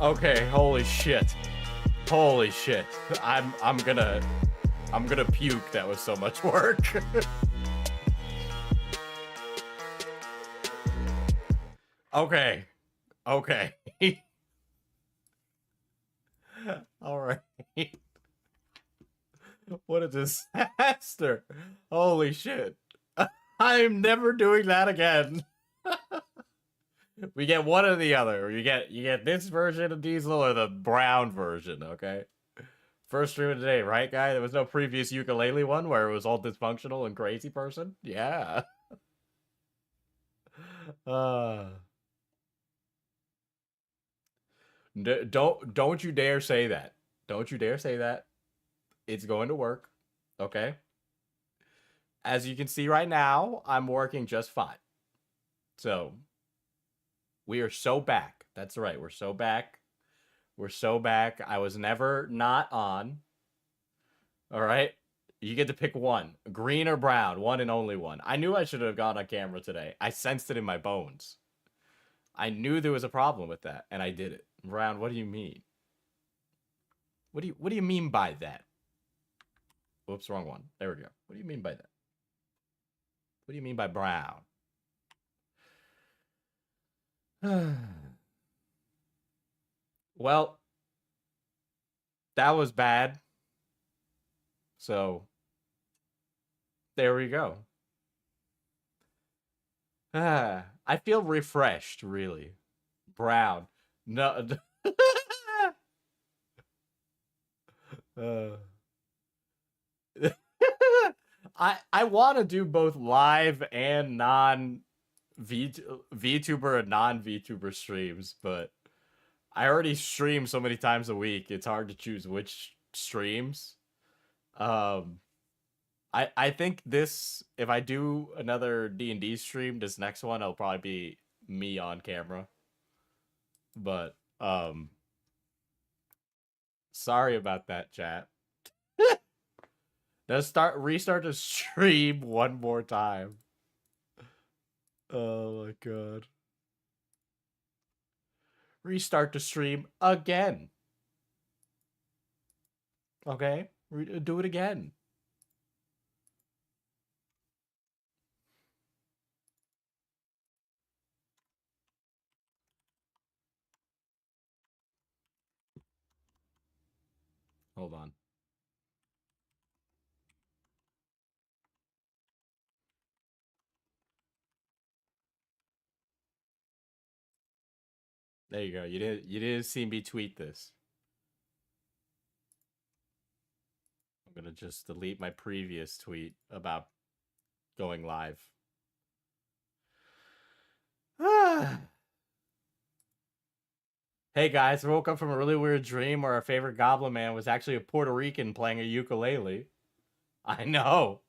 Okay, holy shit. Holy shit. I'm gonna puke. That was so much work. Okay. Okay. All right. What a disaster. Holy shit. I'm never doing that again. We get one or the other. You get this version of Diesel or the brown version, okay? First stream of the day, right, guy? There was no previous ukulele one where it was all dysfunctional and crazy person? Yeah. Don't you dare say that. Don't you dare say that. It's going to work, okay? As you can see right now, I'm working just fine. So, we are so back. That's right. We're so back. We're so back. I was never not on. All right? You get to pick one. Green or brown. One and only one. I knew I should have gone on camera today. I sensed it in my bones. I knew there was a problem with that, and I did it. Brown, what do you mean? What do you mean by that? Whoops, wrong one. There we go. What do you mean by that? What do you mean by brown? Well, that was bad. So, there we go. I feel refreshed, really. Brown. No. I want to do both live and non VTuber and non VTuber streams, but I already stream so many times a week. It's hard to choose which streams. I think this, if I do another D&D stream, this next one it'll probably be me on camera. But sorry about that, chat. Let's restart the stream one more time. Oh my god. Restart the stream again. Okay? Do it again. Hold on. There you go. You didn't see me tweet this. I'm gonna just delete my previous tweet about going live. Hey guys, I woke up from a really weird dream where our favorite goblin man was actually a Puerto Rican playing a ukulele. I know.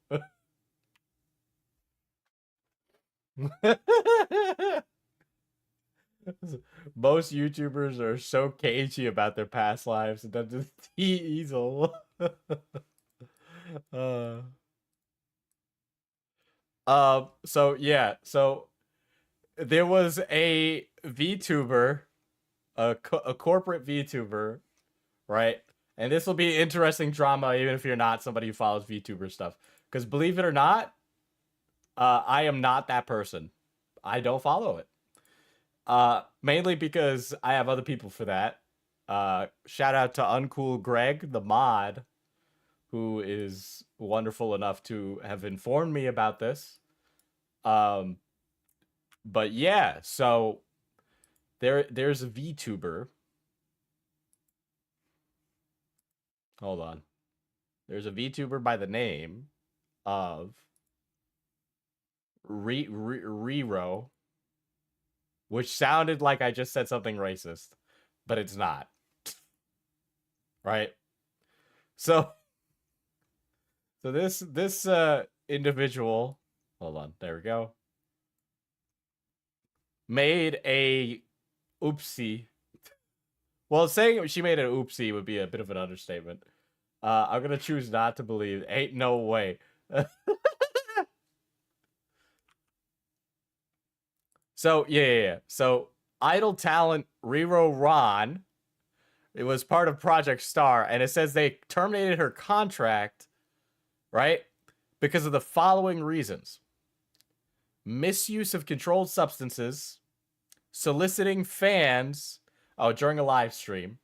Most YouTubers are so cagey about their past lives and that's just easel. So yeah, so there was a VTuber, a corporate VTuber, right? And this will be interesting drama even if you're not somebody who follows VTuber stuff. Because believe it or not, I am not that person. I don't follow it. Mainly because I have other people for that. Shout out to Uncool Greg, the mod, who is wonderful enough to have informed me about this. But yeah, so there's a VTuber. Hold on. There's a VTuber by the name of Rero, which sounded like I just said something racist, but it's not. Right? So this individual, hold on, there we go, made a oopsie. Well, saying she made an oopsie would be a bit of an understatement. I'm gonna choose not to believe. Ain't no way. So yeah. So Idol talent Rero Ron, it was part of Project Star, and it says they terminated her contract, right? Because of the following reasons: misuse of controlled substances, soliciting fans, during a live stream,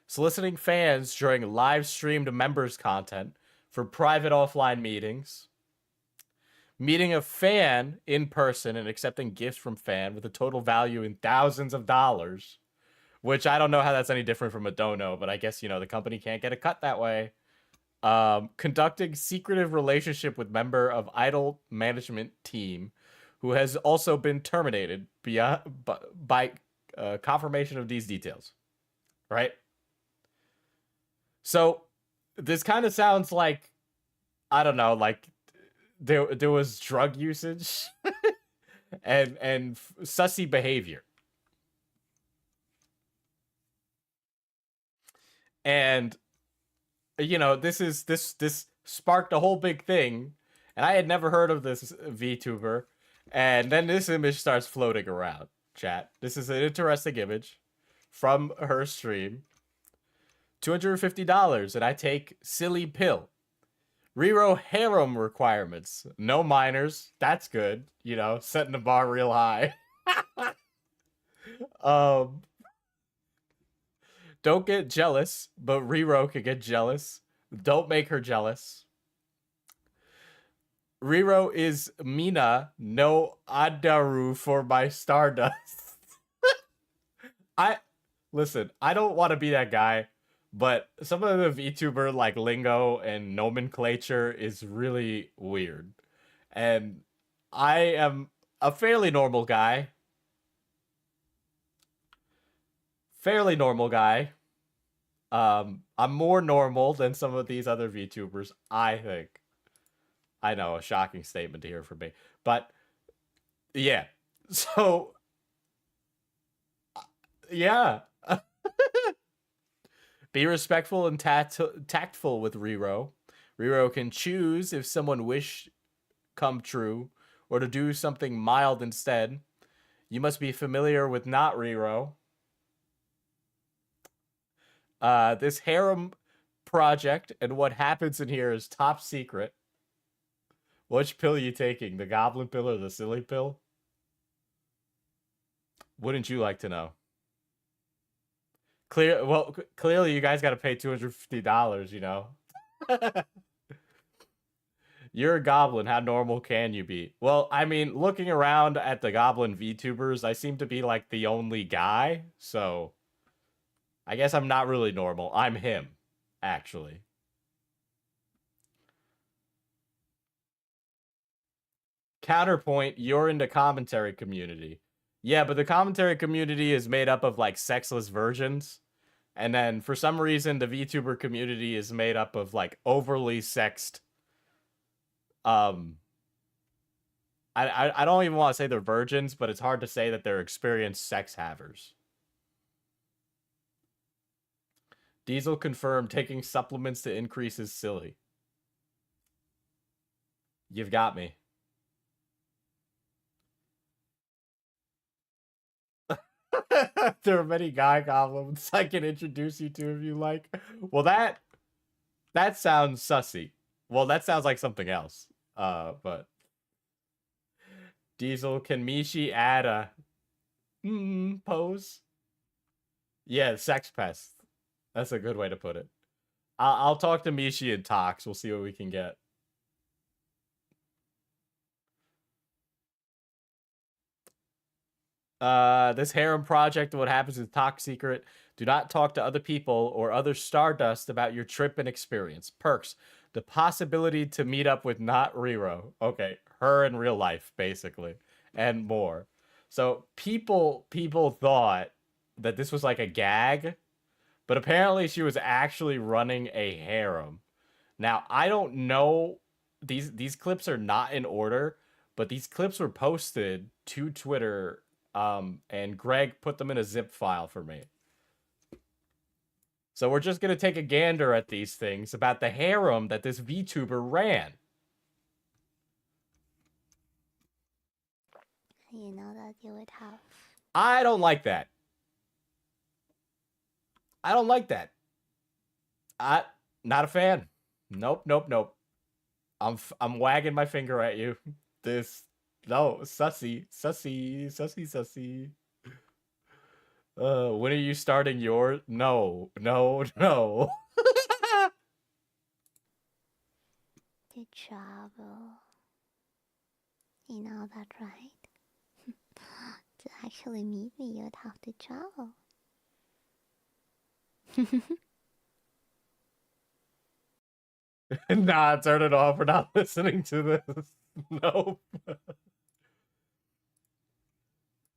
soliciting fans during live streamed members content for private offline meetings, meeting a fan in person and accepting gifts from fan with a total value in thousands of dollars, which I don't know how that's any different from a dono, but I guess, the company can't get a cut that way. Conducting secretive relationship with member of Idol management team who has also been terminated by confirmation of these details, right? So this kind of sounds like, I don't know, like there was drug usage and sussy behavior. And this sparked a whole big thing, and I had never heard of this VTuber, and then this image starts floating around, chat. This is an interesting image from her stream. $250, and I take silly pill. Rero harem requirements. No minors. That's good. Setting the bar real high. Don't get jealous, but Rero could get jealous. Don't make her jealous. Rero is Mina, no Adaru for my Stardust. Listen, I don't want to be that guy, but some of the VTuber like lingo and nomenclature is really weird. And I am a fairly normal guy. I'm more normal than some of these other VTubers, I think. I know, a shocking statement to hear from me. But yeah. So yeah. Be respectful and tactful with Rero. Rero can choose if someone wish come true or to do something mild instead. You must be familiar with not Rero. This harem project and what happens in here is top secret. Which pill are you taking? The goblin pill or the silly pill? Wouldn't you like to know? Clearly you guys got to pay $250, You're a goblin. How normal can you be? Well, I mean, looking around at the goblin VTubers, I seem to be like the only guy, so I guess I'm not really normal. I'm him, actually. Counterpoint, you're in the commentary community. Yeah, but the commentary community is made up of like sexless virgins. And then for some reason, the VTuber community is made up of like overly sexed. I don't even want to say they're virgins, but it's hard to say that they're experienced sex havers. Diesel confirmed taking supplements to increase is silly. You've got me. There are many guy goblins I can introduce you to if you like. Well, that sounds sussy. Well, that sounds like something else. But Diesel, can Mishi add a pose? Yeah, sex pest. That's a good way to put it. I'll talk to Mishi and Tox. We'll see what we can get. This harem project, what happens is top secret. Do not talk to other people or other Stardust about your trip and experience. Perks. The possibility to meet up with not Riro. Okay, her in real life, basically, and more. So people thought that this was like a gag, but apparently she was actually running a harem. Now I don't know, these clips are not in order, but these clips were posted to Twitter, and Greg put them in a zip file for me. So we're just gonna take a gander at these things about the harem that this VTuber ran. You know that you would have. I don't like that. I don't like that. I not a fan. Nope, nope, nope. I'm wagging my finger at you. This no sussy, sussy, sussy, sussy. When are you starting your? No, no, no. To travel. You know that, right? To actually meet me, you'd have to travel. Nah, turn it off. We're not listening to this. Nope.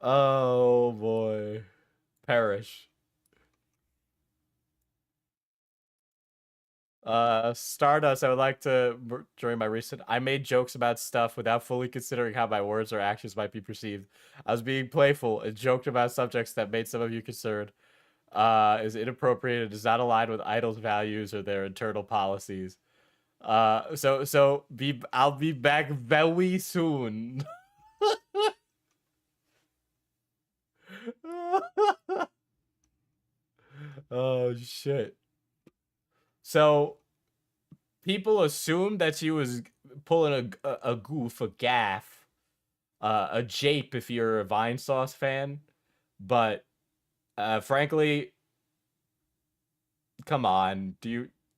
Oh boy. Perish. Stardust, I would like to, during my recent, I made jokes about stuff without fully considering how my words or actions might be perceived. I was being playful and joked about subjects that made some of you concerned. Is inappropriate and does not align with Idol's values or their internal policies. I'll be back very soon. Oh shit. So people assumed that she was pulling a goof, a gaff, a jape if you're a Vine Sauce fan, but frankly, come on,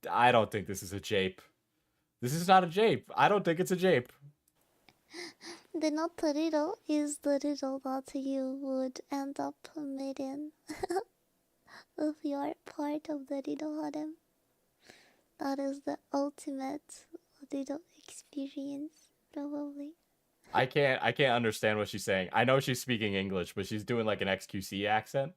I don't think this is a jape. This is not a jape. I don't think it's a jape. The not the riddle is the riddle that you would end up meeting if you are part of the riddle harem. That is the ultimate riddle experience, probably. I can't understand what she's saying. I know she's speaking English, but she's doing like an XQC accent.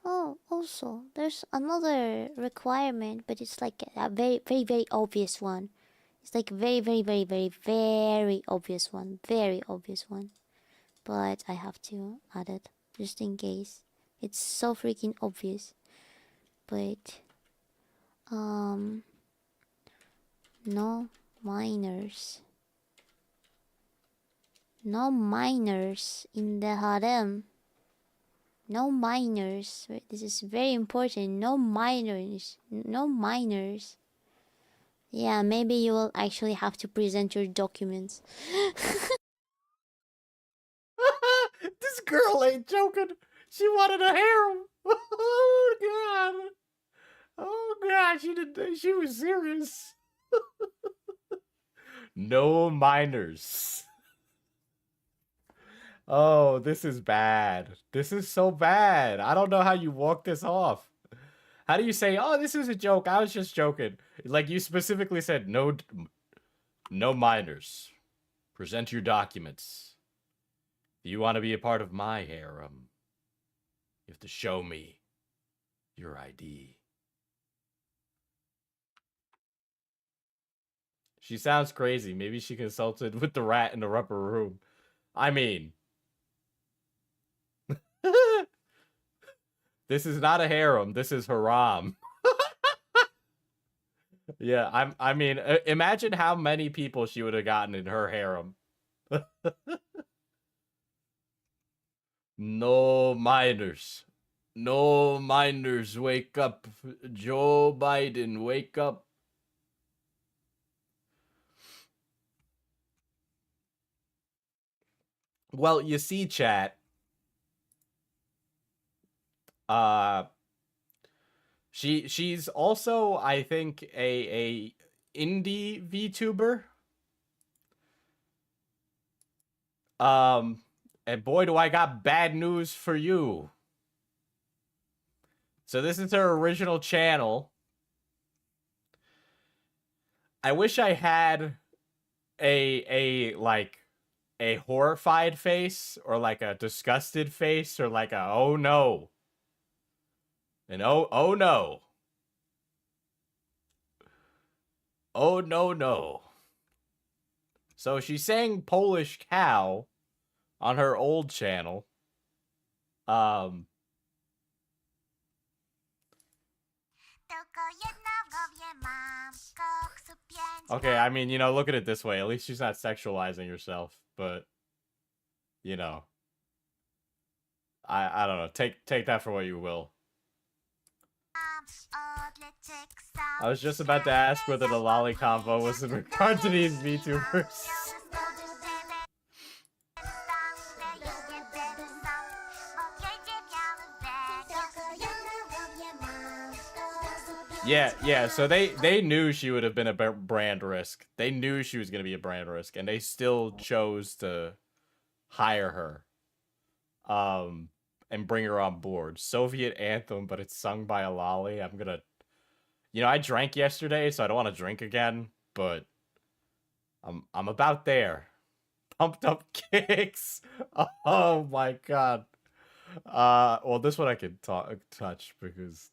Oh, also, there's another requirement, but it's like a very, very, very obvious one. It's like very, very, very, very, very obvious one. Very obvious one. But I have to add it just in case. It's so freaking obvious. But, no minors. No minors in the harem. No minors. This is very important. No minors. No minors. Yeah, maybe you will actually have to present your documents. This girl ain't joking. She wanted a harem. Oh god. Oh god, she was serious. No minors. Oh, this is bad. This is so bad. I don't know how you walk this off. How do you say, "Oh, this is a joke. I was just joking." Like you specifically said, no minors. Present your documents. If you want to be a part of my harem, you have to show me your ID. She sounds crazy. Maybe she consulted with the rat in the rubber room. I mean, this is not a harem. This is haram. Yeah, I mean, imagine how many people she would have gotten in her harem. No minors. No minors, wake up. Joe Biden, wake up. Well, you see, chat. Uh she's also, I think, a indie VTuber. And boy, do I got bad news for you. So this is her original channel. I wish I had like a horrified face or like a disgusted face or like a oh no. And oh no. Oh no no. So she sang Polish Cow on her old channel. Okay, I mean, you know, look at it this way. At least she's not sexualizing herself, but you know. I don't know. Take that for what you will. I was just about to ask whether the lolly convo was in regard to these VTubers. Yeah, so they knew she would have been a brand risk. They knew she was going to be a brand risk, and they still chose to hire her. And bring her on board. Soviet anthem, but it's sung by a lolly. I'm gonna... You know, I drank yesterday, so I don't want to drink again, but I'm about there. Pumped up kicks. Oh my god. Well, this one I could touch because...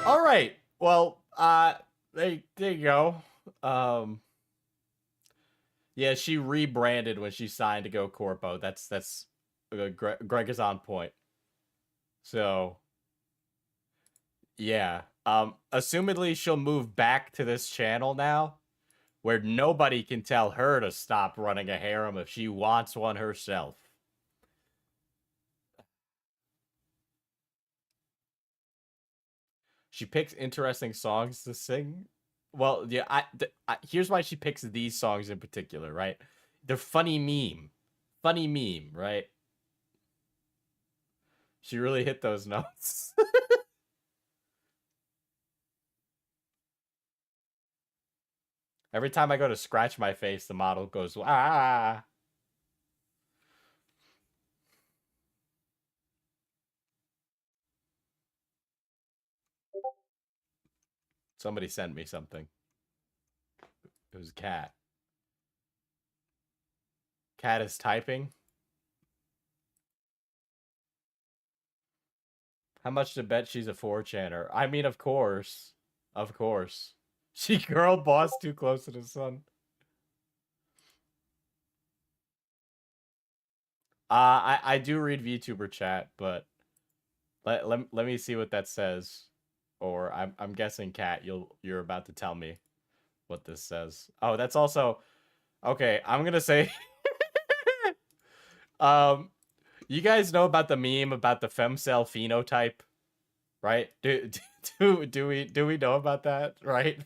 All right. Well, there you go. Yeah, she rebranded when she signed to go corpo. That's Greg is on point. So, yeah. Assumedly she'll move back to this channel now, where nobody can tell her to stop running a harem if she wants one herself. She picks interesting songs to sing. Well, yeah, here's why she picks these songs in particular, right? They're funny meme, right? She really hit those notes. Every time I go to scratch my face, the model goes, ah. Somebody sent me something. It was Cat. Cat is typing. How much to bet she's a 4chaner? I mean, of course. Of course. She girl boss too close to the sun. I do read VTuber chat, but let me see what that says. Or I'm guessing Cat, you're about to tell me what this says. Oh, that's also okay. I'm gonna say, you guys know about the meme about the femcell phenotype, right? Do we know about that, right?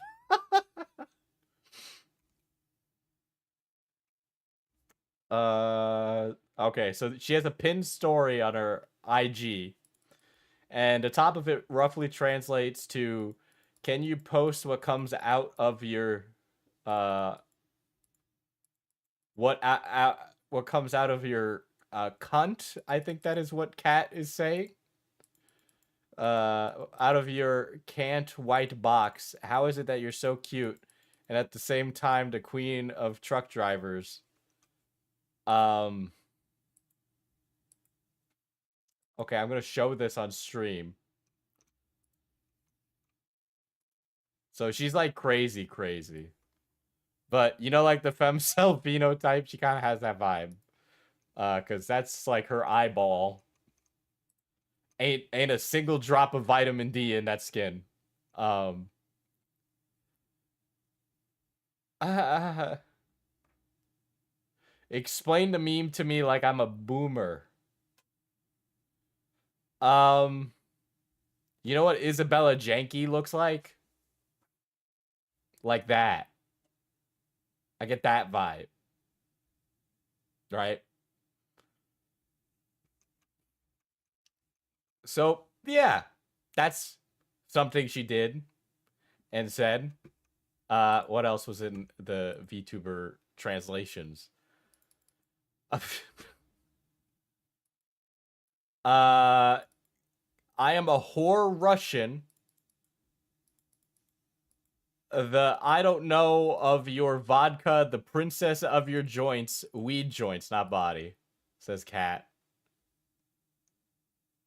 Okay, so she has a pinned story on her IG, and the top of it roughly translates to, "Can you post what comes out of your, what comes out of your cunt?" I think that is what Cat is saying. Out of your can't white box. How is it that you're so cute, and at the same time the queen of truck drivers? Okay, I'm gonna show this on stream. So she's like crazy. But you know, like the femcell phenotype, she kind of has that vibe. Cause that's like her eyeball. Ain't a single drop of vitamin D in that skin. Explain the meme to me like I'm a boomer. You know what Isabella Janky looks like? Like that. I get that vibe. Right? So, yeah. That's something she did and said. What else was in the VTuber translations? I am a whore Russian. The I don't know of your vodka, the princess of your joints, weed joints, not body, says Cat.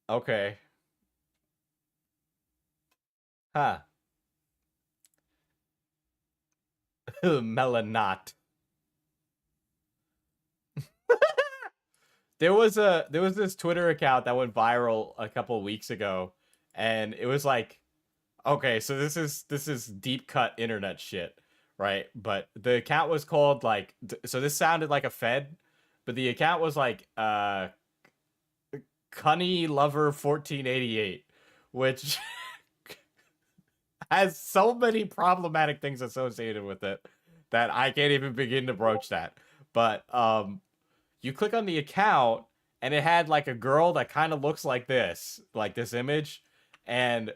Okay. Huh. Melanot. There was this Twitter account that went viral a couple weeks ago, and it was like, okay, so this is deep cut internet shit, right? But the account was called like, so this sounded like a Fed, but the account was like Cunny Lover 1488, which has so many problematic things associated with it that I can't even begin to broach that. But you click on the account and it had like a girl that kind of looks like this image, and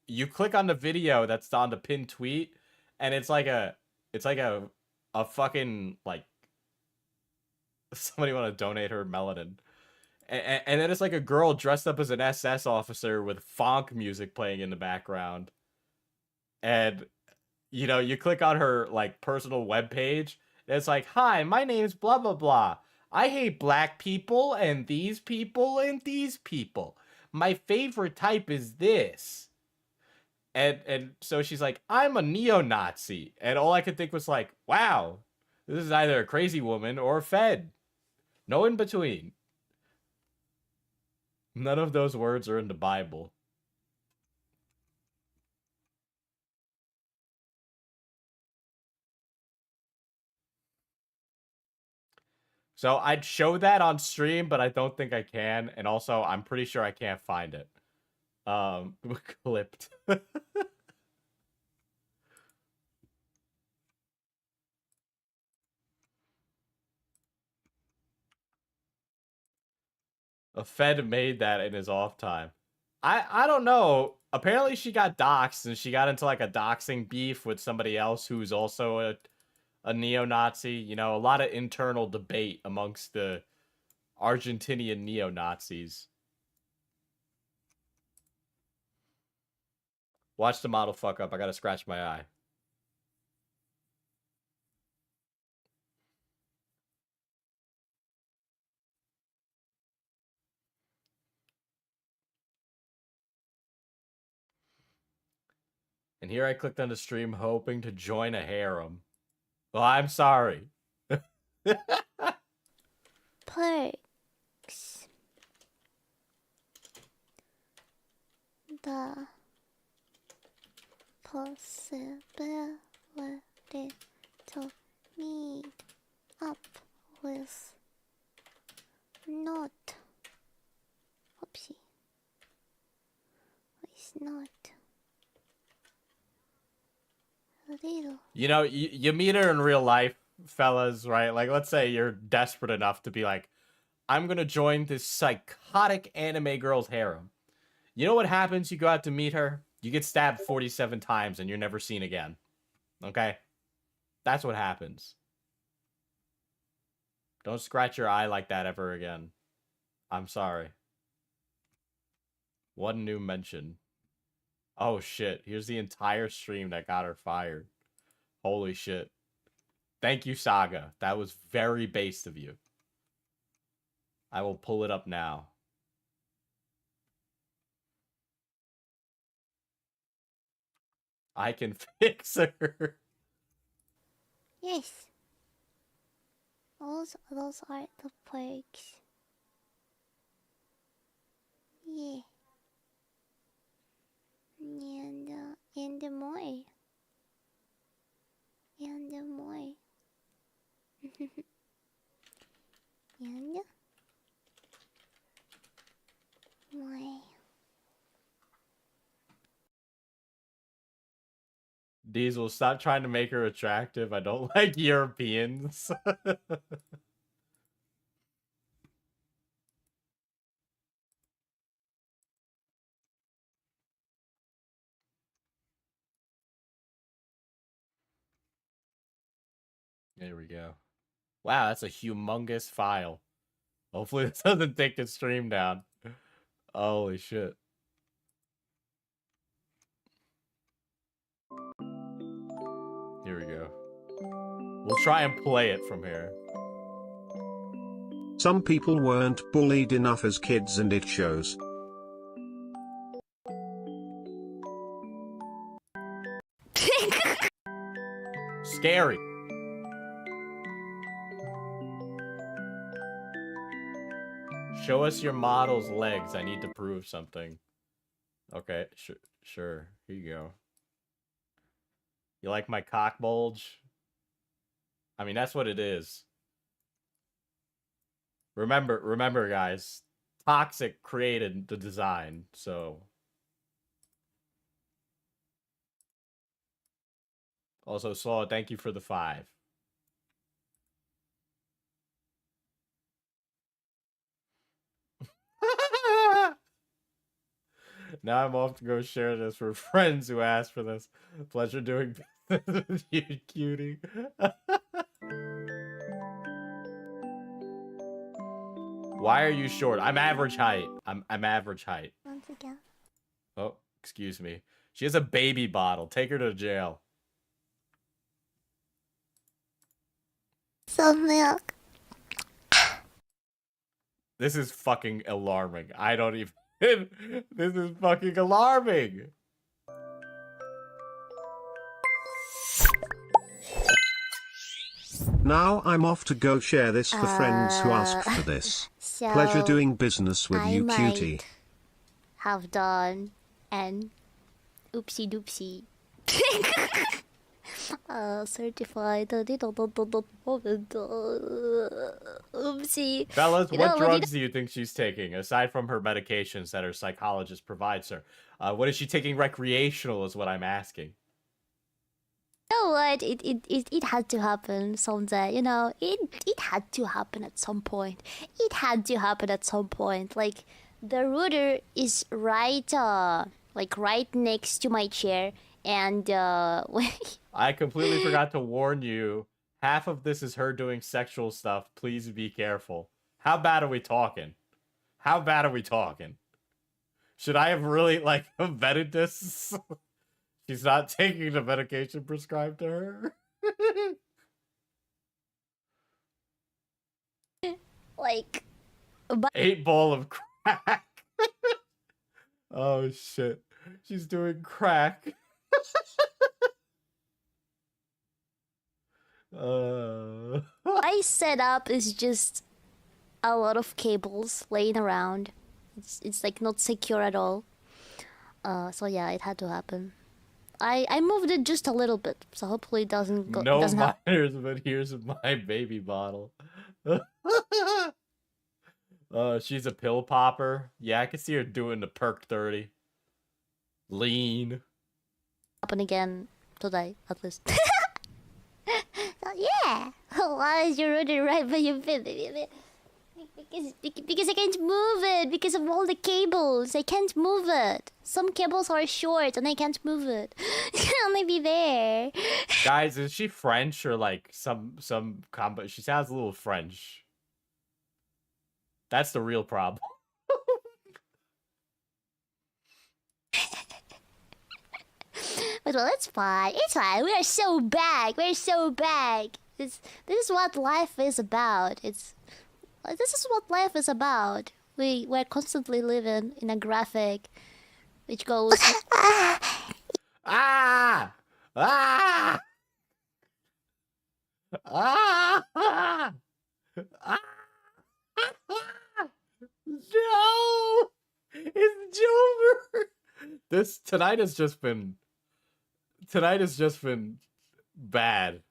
you click on the video that's on the pinned tweet, and it's like a fucking like somebody want to donate her melanin. And then it's like a girl dressed up as an SS officer with funk music playing in the background. And you click on her like personal web page, and it's like, "Hi, my name's blah blah blah. I hate black people and these people and these people. My favorite type is this." And so she's like, "I'm a neo-Nazi." And all I could think was like, "Wow, this is either a crazy woman or a Fed. No in between." None of those words are in the Bible. So I'd show that on stream, but I don't think I can. And also, I'm pretty sure I can't find it. Clipped. A Fed made that in his off time. I don't know. Apparently she got doxxed and she got into like a doxing beef with somebody else who's also a neo-Nazi. A lot of internal debate amongst the Argentinian neo-Nazis. Watch the model fuck up. I gotta scratch my eye. And here I clicked on the stream hoping to join a harem. Well, I'm sorry. Perks. The possibility to meet up with not. Oopsie. It's not. A little. You meet her in real life, fellas, right? Like, let's say you're desperate enough to be like, I'm gonna join this psychotic anime girl's harem. You know what happens? You go out to meet her, you get stabbed 47 times, and you're never seen again. Okay? That's what happens. Don't scratch your eye like that ever again. I'm sorry. One new mention. Oh shit, here's the entire stream that got her fired. Holy shit. Thank you, Saga. That was very based of you. I will pull it up now. I can fix her. Yes. Those are the perks. Yeah. And more. And more. And more. Diesel, stop trying to make her attractive. I don't like Europeans. There we go. Wow, that's a humongous file. Hopefully this doesn't take the stream down. Holy shit. Here we go. We'll try and play it from here. Some people weren't bullied enough as kids and it shows. Scary. Show us your model's legs. I need to prove something. Okay, sure. Here you go. You like my cock bulge? I mean, that's what it is. Remember, guys. Toxic created the design, so. Also, Saw, thank you for the 5. Now I'm off to go share this for friends who asked for this. Pleasure doing business with you, cutie. Why are you short? I'm average height. I'm average height. Once again. Oh, excuse me. She has a baby bottle. Take her to jail. Some milk. This is fucking alarming. I don't even... This is fucking alarming. Now I'm off to go share this for friends who asked for this. So Pleasure doing business with you, cutie. Have done an oopsie doopsie. Certified. Oopsie. Fellas, what drugs do you think she's taking, aside from her medications that her psychologist provides her? What is she taking recreational is what I'm asking. You know what? It had to happen someday. You know, it had to happen at some point. It had to happen at some point. Like, the router is right, like right next to my chair, and I completely forgot to warn you. Half of this is her doing sexual stuff. Please be careful. How bad are we talking? How bad are we talking? Should I have really, like, vetted this? She's not taking the medication prescribed to her? like, 8 ball of crack. Oh, shit. She's doing crack. my setup is just a lot of cables laying around. It's like not secure at all. So yeah, it had to happen. I moved it just a little bit, so hopefully it doesn't go. No minors, but here's my baby bottle. She's a pill popper. Yeah, I can see her doing the perk 30. Lean. Happen again today, at least. Yeah. Why is your router right by your bed? Because I can't move it because of all the cables. I can't move it. Some cables are short and I can't move it. It can only be there. Guys, is she French or like some combo? She sounds a little French. That's the real problem. But well, it's fine. It's fine. We are so back. We're so back. This is what life is about. This is what life is about. We're constantly living in a graphic which goes ah! Ah! Ah! Ah! No! It's Jover! Tonight has just been bad.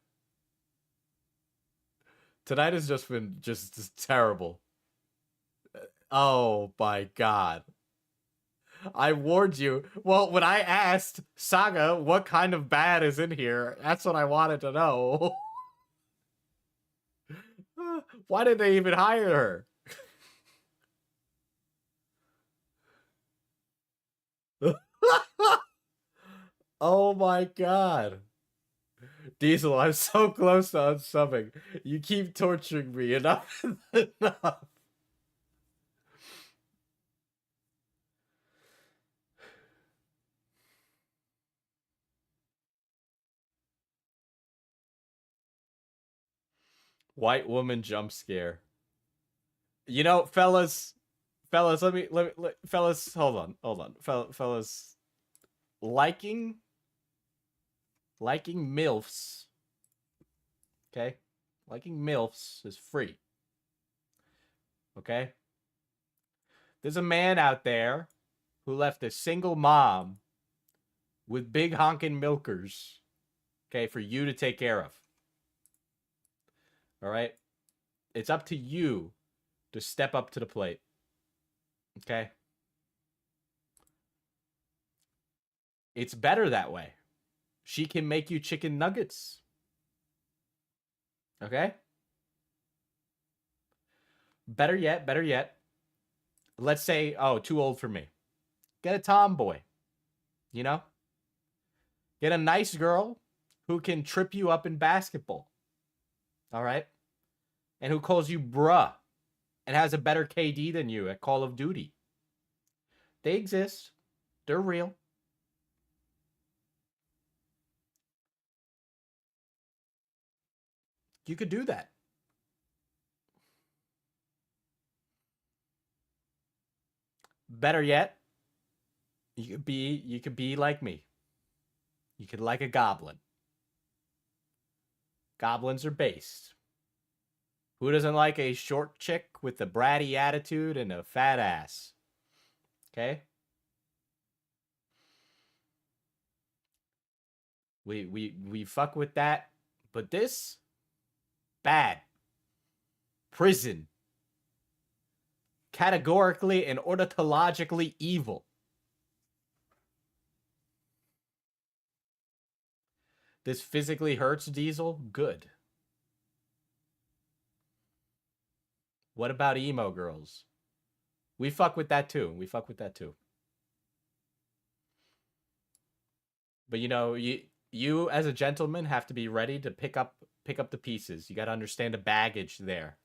Tonight has just been just terrible. Oh my god. I warned you. Well, when I asked Saga what kind of bad is in here, that's what I wanted to know. Why did they even hire her? Oh my god. Diesel, I'm so close to unsubbing. You keep torturing me. Enough is enough. White woman jump scare. You know, fellas, fellas, hold on, fellas, liking milfs, okay? Liking milfs is free, okay? There's a man out there who left a single mom with big honking milkers, okay, for you to take care of. All right? It's up to you to step up to the plate. Okay? It's better that way. She can make you chicken nuggets. Okay? Better yet. Let's say, oh, too old for me. Get a tomboy. You know? Get a nice girl who can trip you up in basketball. All right? And who calls you bruh and has a better KD than you at Call of Duty. They exist. They're real. You could do that. Better yet, you could be like me. You could like a goblin. Goblins are based. Who doesn't like a short chick with a bratty attitude and a fat ass? Okay? We fuck with that, but this bad. Prison. Categorically and ornithologically evil. This physically hurts Diesel? Good. What about emo girls? We fuck with that too. But you know, you as a gentleman have to be ready to pick up the pieces. You got to understand the baggage there.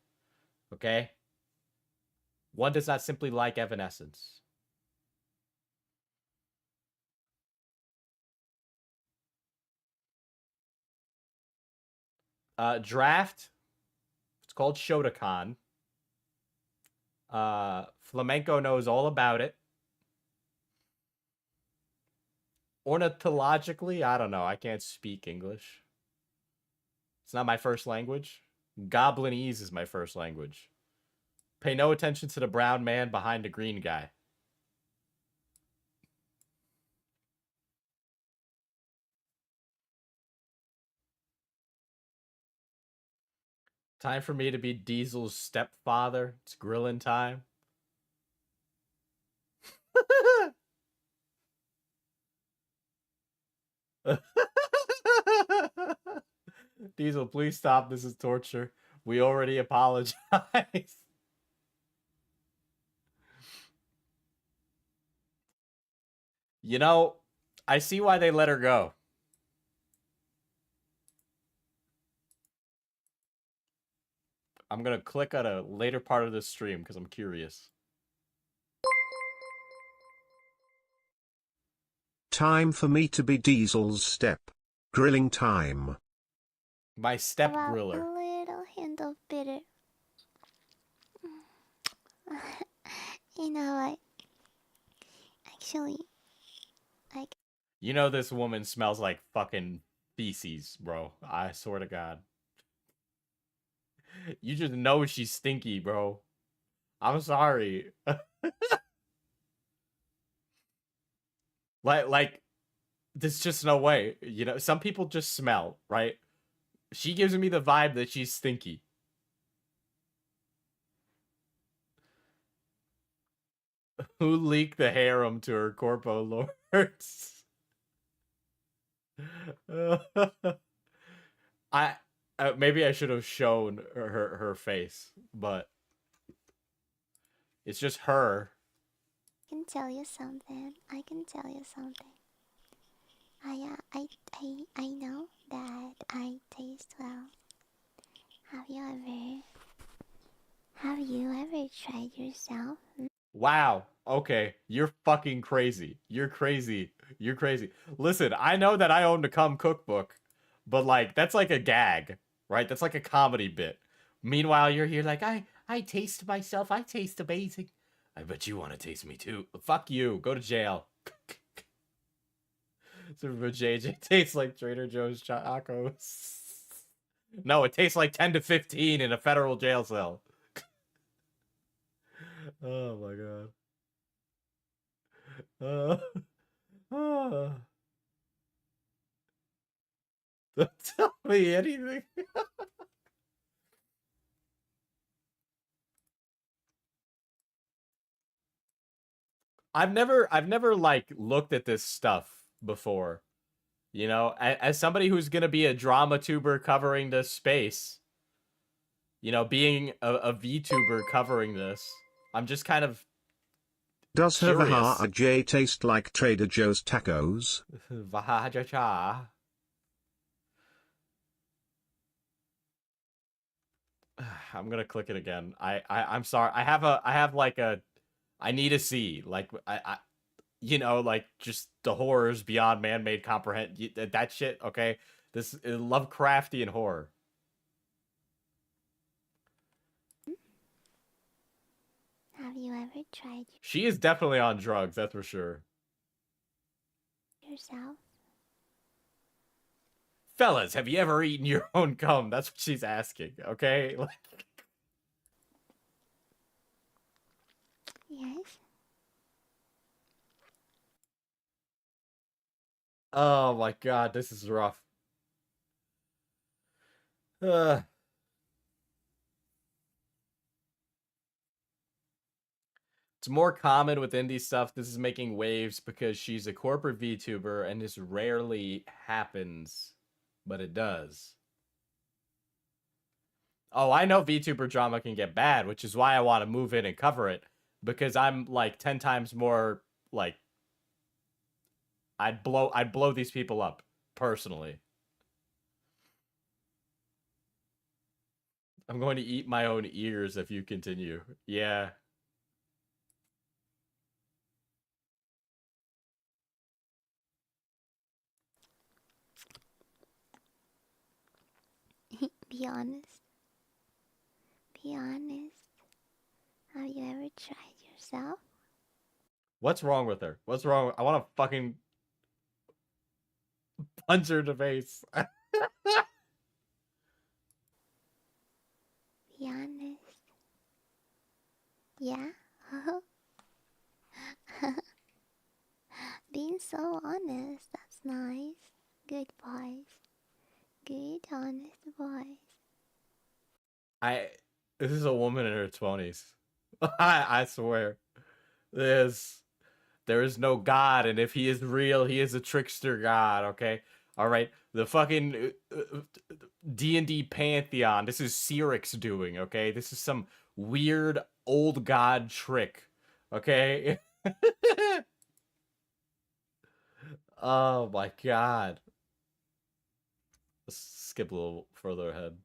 Okay? One does not simply like Evanescence. Draft. It's called Shotokan. Flamenco knows all about it. Ornithologically, I don't know. I can't speak English. It's not my first language. Goblinese is my first language. Pay no attention to the brown man behind the green guy. Time for me to be Diesel's stepfather. It's grilling time. Diesel, please stop. This is torture. We already apologize. You know, I see why they let her go. I'm going to click on a later part of this stream because I'm curious. Time for me to be Diesel's step. Grilling time. My step About griller. a little hint of bitter. You know, like, actually, like. You know this woman smells like fucking feces, bro. I swear to God. You just know she's stinky, bro. I'm sorry. like, there's just no way. You know, some people just smell, right? She gives me the vibe that she's stinky. Who leaked the harem to her corpo lords? I maybe I should have shown her face, but it's just her. I can tell you something. I can tell you something. I know that I taste well. Have you ever tried yourself? Wow. Okay, you're fucking crazy. You're crazy. You're crazy. Listen, I know that I own the cum cookbook, but like that's like a gag, right? That's like a comedy bit. Meanwhile, you're here like I taste myself. I taste amazing. I bet you want to taste me too. Fuck you. Go to jail. So JJ tastes like Trader Joe's tacos. No, it tastes like 10 to 15 in a federal jail cell. Oh my god. Uh, uh, don't tell me anything. I've never like looked at this stuff before. You know, as somebody who's gonna be a drama tuber covering this space, you know, being a VTuber covering this, I'm just kind of Does her curious. Vaha taste like Trader Joe's tacos? Vahajacha. I'm gonna click it again. I'm sorry. I have like a I need to see like I you know like just the horrors beyond man-made comprehend that shit. Okay, this Lovecraftian horror. Have you ever tried She is definitely on drugs. That's for sure. yourself? Fellas, have you ever eaten your own cum? That's what she's asking. Okay, like Yes. oh my god, this is rough. Uh, it's more common with indie stuff. This is making waves because she's a corporate VTuber and this rarely happens, but it does. Oh, I know VTuber drama can get bad, which is why I want to move in and cover it because I'm like 10 times more like I'd blow these people up personally. I'm going to eat my own ears if you continue. Yeah. Be honest. Be honest. Have you ever tried yourself? What's wrong with her? What's wrong? I want to fucking punch her in the face. Be honest. Yeah? Being so honest, that's nice. Good boys. Good, honest boys. I this is a woman in her 20s. I swear. There's there is no god, and if he is real, he is a trickster god, okay? All right. The fucking D&D pantheon. This is Cyrix doing, okay? This is some weird old god trick, okay? Oh my god. Let's skip a little further ahead.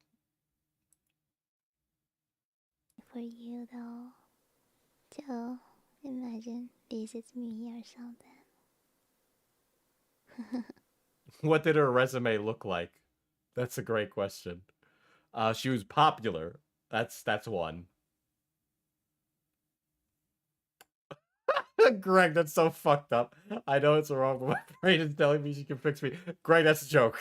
For you though. So, imagine this is me or something. What did her resume look like? That's a great question. She was popular. That's one. Greg, that's so fucked up. I know it's wrong, but my brain is telling me she can fix me. Greg, that's a joke.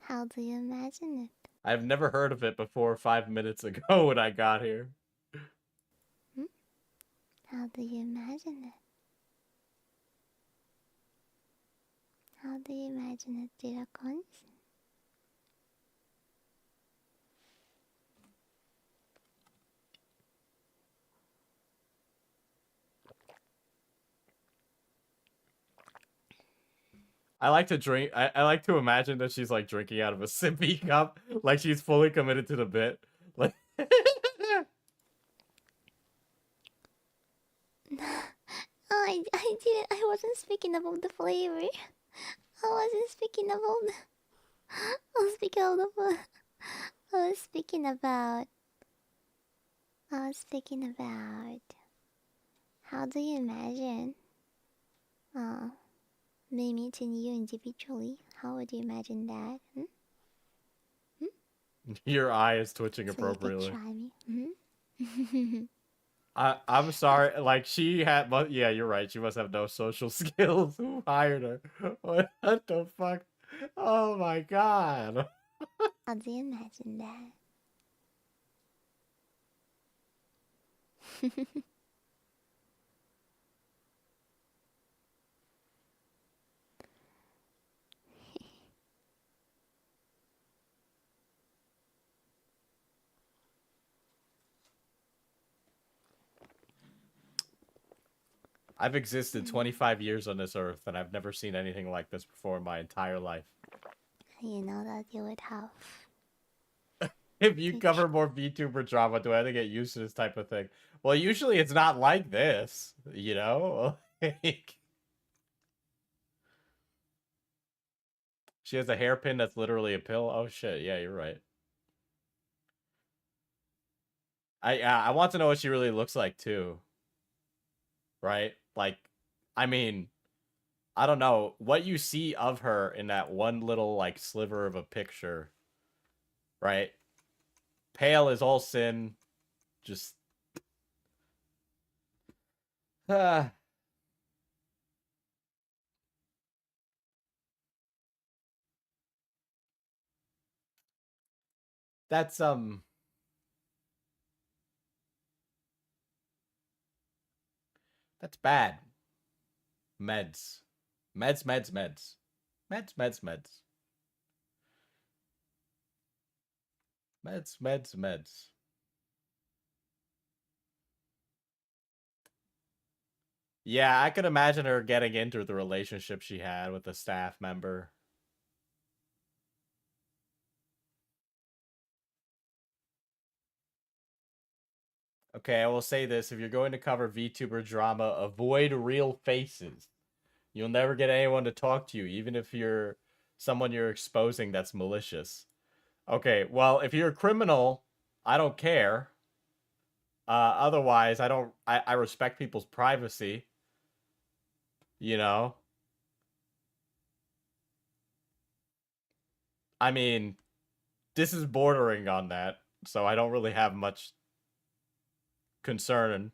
How do you imagine it? I've never heard of it before 5 minutes ago when I got here. Hmm? How do you imagine it? How do you imagine it, dragons? I like to drink. I like to imagine that she's like drinking out of a sippy cup, like she's fully committed to the bit. Like, I didn't. I wasn't speaking about the flavor. I wasn't speaking about. I was speaking of the. I was speaking about. I was speaking about. How do you imagine? Me meeting you individually. How would you imagine that? your eye is twitching So you could appropriately. try me. I'm sorry. Like she had, but yeah, you're right. She must have no social skills. Who hired her? What the fuck? Oh my god. How do you imagine that? I've existed 25 years on this earth, and I've never seen anything like this before in my entire life. You know that you would have. If you cover more VTuber drama, do I have to get used to this type of thing? Well, usually it's not like this, you know? She has a hairpin that's literally a pill. Oh shit, yeah, you're right. I want to know what she really looks like too. Right? Like, I mean, I don't know what you see of her in that one little like sliver of a picture. Right? Pale is all sin. Just that's that's bad. Meds. Meds, meds, meds. Meds, meds, meds. Meds, meds, meds. Yeah, I could imagine her getting into the relationship she had with a staff member. Okay, I will say this. If you're going to cover VTuber drama, avoid real faces. You'll never get anyone to talk to you, even if you're someone you're exposing that's malicious. Okay, well, if you're a criminal, I don't care. Otherwise, I respect people's privacy. You know? I mean, this is bordering on that, so I don't really have much concern.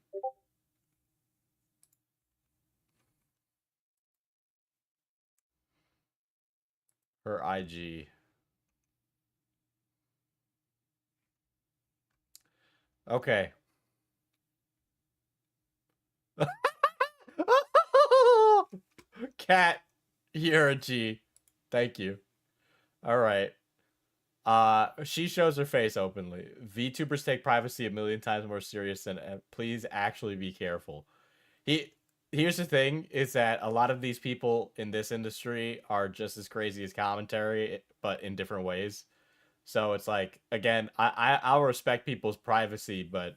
Her IG. Okay. Cat, you're a G. Thank you. All right. She shows her face openly. VTubers take privacy a million times more serious than please actually be careful. Here's the thing is that a lot of these people in this industry are just as crazy as commentary, but in different ways. So it's like, again, I'll respect people's privacy, but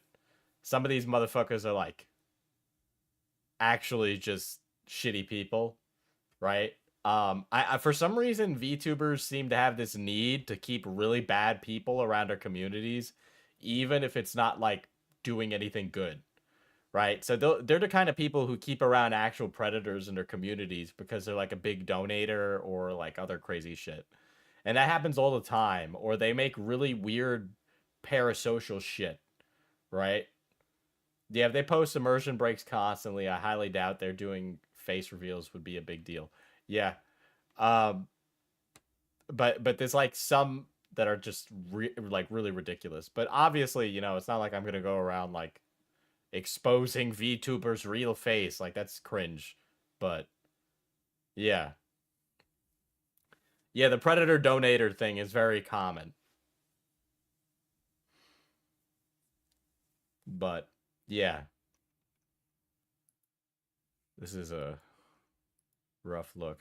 some of these motherfuckers are like actually just shitty people, right? I for some reason VTubers seem to have this need to keep really bad people around their communities, even if it's not like doing anything good, right? So they're the kind of people who keep around actual predators in their communities because they're like a big donator or like other crazy shit. And that happens all the time. Or they make really weird parasocial shit, right? Yeah, if they post immersion breaks constantly, I highly doubt they're doing face reveals would be a big deal. Yeah. Um, but there's like some that are just like really ridiculous. But obviously, you know, it's not like I'm gonna go around like exposing VTubers' real face. Like that's cringe. But yeah. Yeah, the predator donator thing is very common. But yeah. This is a rough look.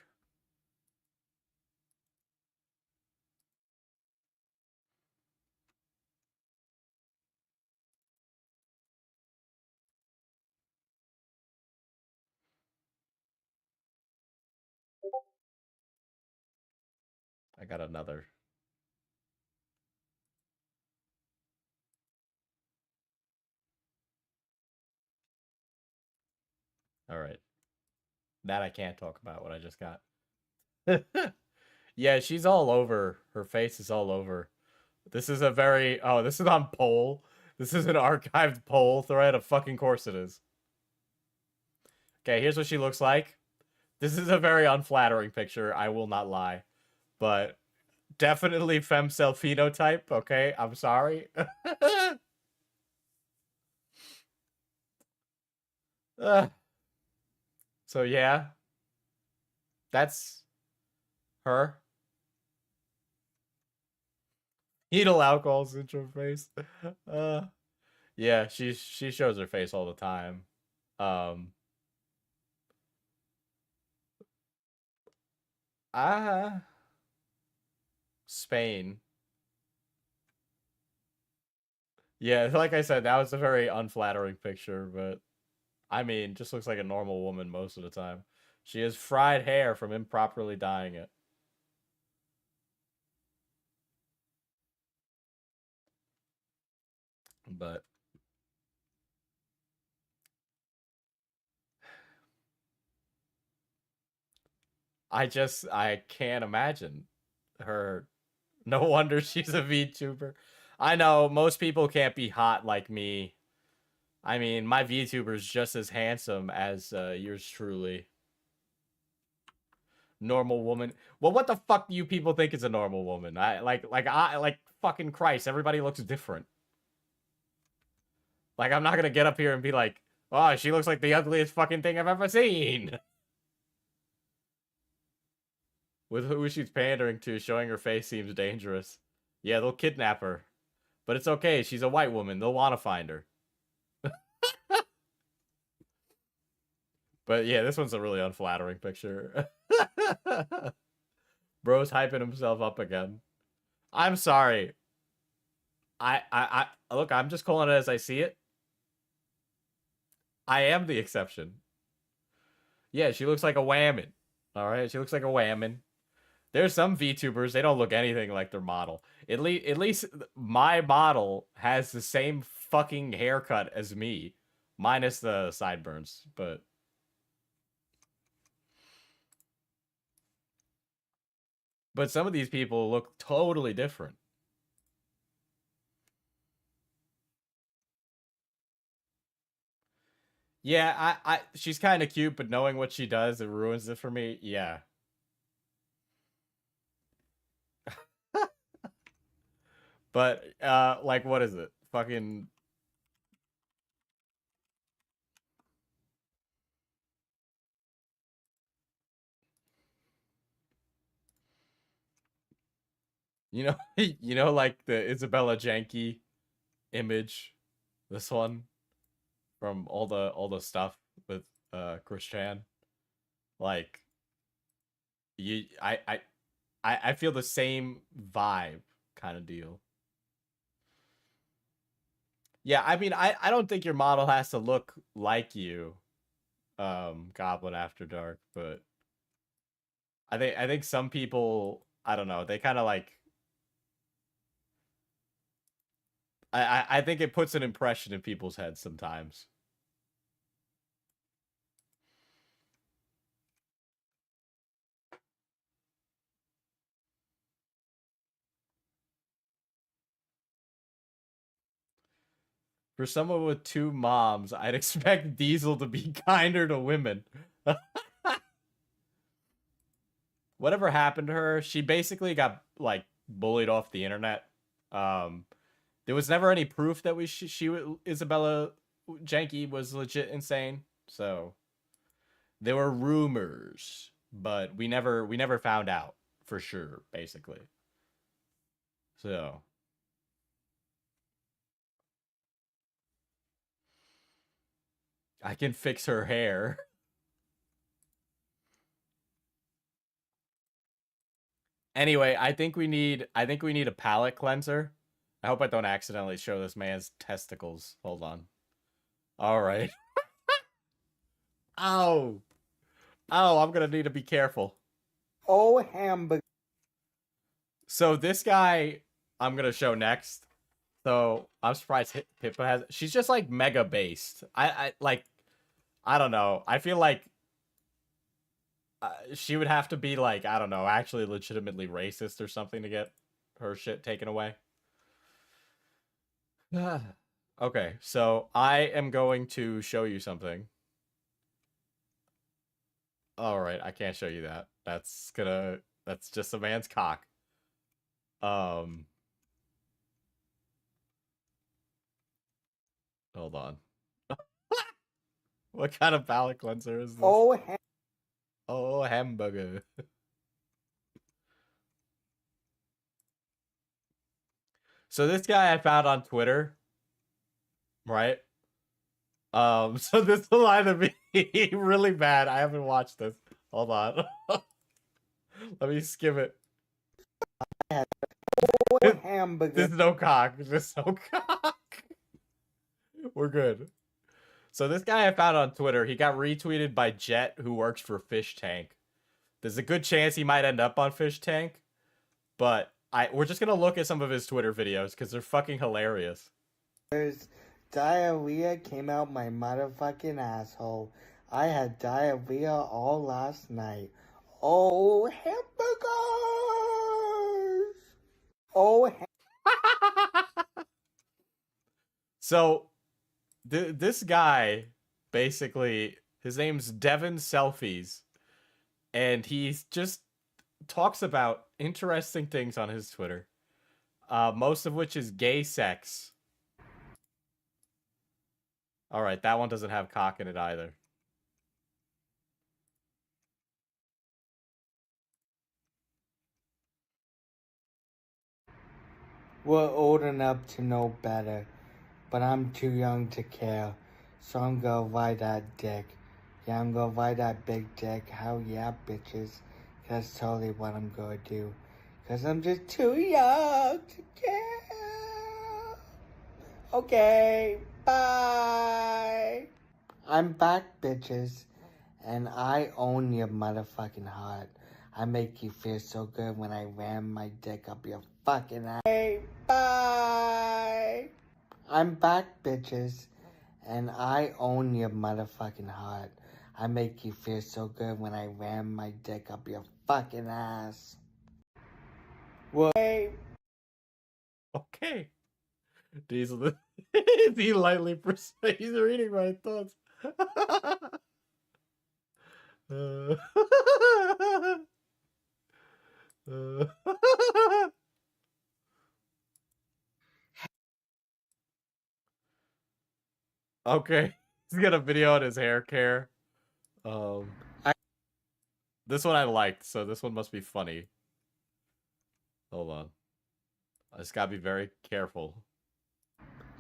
got another. All right. That I can't talk about what I just got. Yeah, she's all over. Her face is all over. This is a very... Oh, this is on poll. This is an archived poll thread. Of fucking course it is. Okay, here's what she looks like. This is a very unflattering picture. I will not lie. But definitely femcell phenotype, okay? I'm sorry. So yeah. That's her. Fetal alcohol syndrome face. Uh, yeah, she shows her face all the time. Um, Spain. Yeah, like I said, that was a very unflattering picture, but I mean, just looks like a normal woman most of the time. She has fried hair from improperly dyeing it. But I can't imagine her. No wonder she's a VTuber. I know most people can't be hot like me. I mean, my VTuber's just as handsome as yours truly. Normal woman. Well, what the fuck do you people think is a normal woman? I fucking Christ, everybody looks different. Like, I'm not gonna get up here and be like, oh, she looks like the ugliest fucking thing I've ever seen. With who she's pandering to, showing her face seems dangerous. Yeah, they'll kidnap her. But it's okay, she's a white woman. They'll want to find her. But yeah, this one's a really unflattering picture. Bro's hyping himself up again. I'm sorry. I look, I'm just calling it as I see it. I am the exception. Yeah, she looks like a whammon. Alright, she looks like a whammon. There's some VTubers, they don't look anything like their model. At least my model has the same fucking haircut as me. Minus the sideburns, but... But some of these people look totally different. Yeah, she's kind of cute, but knowing what she does, it ruins it for me. Yeah. But, like, what is it? Fucking... You know, you know, like the Isabella Janky image, this one from all the stuff with Christian. Like, I feel the same vibe kind of deal. Yeah, I mean, I don't think your model has to look like you, Goblin After Dark, but I think some people, I don't know, they kind of like... I think it puts an impression in people's heads sometimes. For someone with two moms, I'd expect Diesel to be kinder to women. Whatever happened to her, she basically got, like, bullied off the internet. There was never any proof that Isabella Janky was legit insane. So there were rumors, but we never found out for sure, basically. So I can fix her hair. Anyway, I think we need a palate cleanser. I hope I don't accidentally show this man's testicles. Hold on. All right. Ow. Oh, I'm gonna need to be careful. Oh, hamburger. So this guy I'm gonna show next. So I'm surprised Pippa has. She's just like mega based. I like. I don't know. I feel like she would have to be like, I don't know, actually legitimately racist or something to get her shit taken away. Okay, so I am going to show you something. All right, I can't show you that. That's just a man's cock. Um, hold on. What kind of palate cleanser is this? Oh, hamburger. So this guy I found on Twitter, right? So this will either be really bad. I haven't watched this. Hold on. Let me skim it. Hamburger. There's no cock. There's no cock. We're good. So this guy I found on Twitter, he got retweeted by Jet, who works for Fish Tank. There's a good chance he might end up on Fish Tank, but we're just gonna look at some of his Twitter videos because they're fucking hilarious. There's diarrhea came out my motherfucking asshole. I had diarrhea all last night. Oh, hamburgers! Oh, So this guy, basically, his name's Devin Selfies, and he just talks about interesting things on his Twitter, most of which is gay sex. All right, that one doesn't have cock in it either. we're old enough to know better, but I'm too young to care. So I'm gonna ride that dick. Yeah, I'm gonna ride that big dick. Hell yeah, bitches. That's totally what I'm gonna do. Cause I'm just too young to care. Okay, bye. I'm back, bitches. And I own your motherfucking heart. I make you feel so good when I ram my dick up your fucking ass. Hey, bye. I'm back, bitches. And I own your motherfucking heart. I make you feel so good when I ram my dick up your fucking ass. Well, hey. Okay. Diesel, is he lightly persuaded? He's reading my thoughts. Uh, okay, he's got a video on his hair care. Um, this one I liked, so this one must be funny. Hold on, I just gotta be very careful.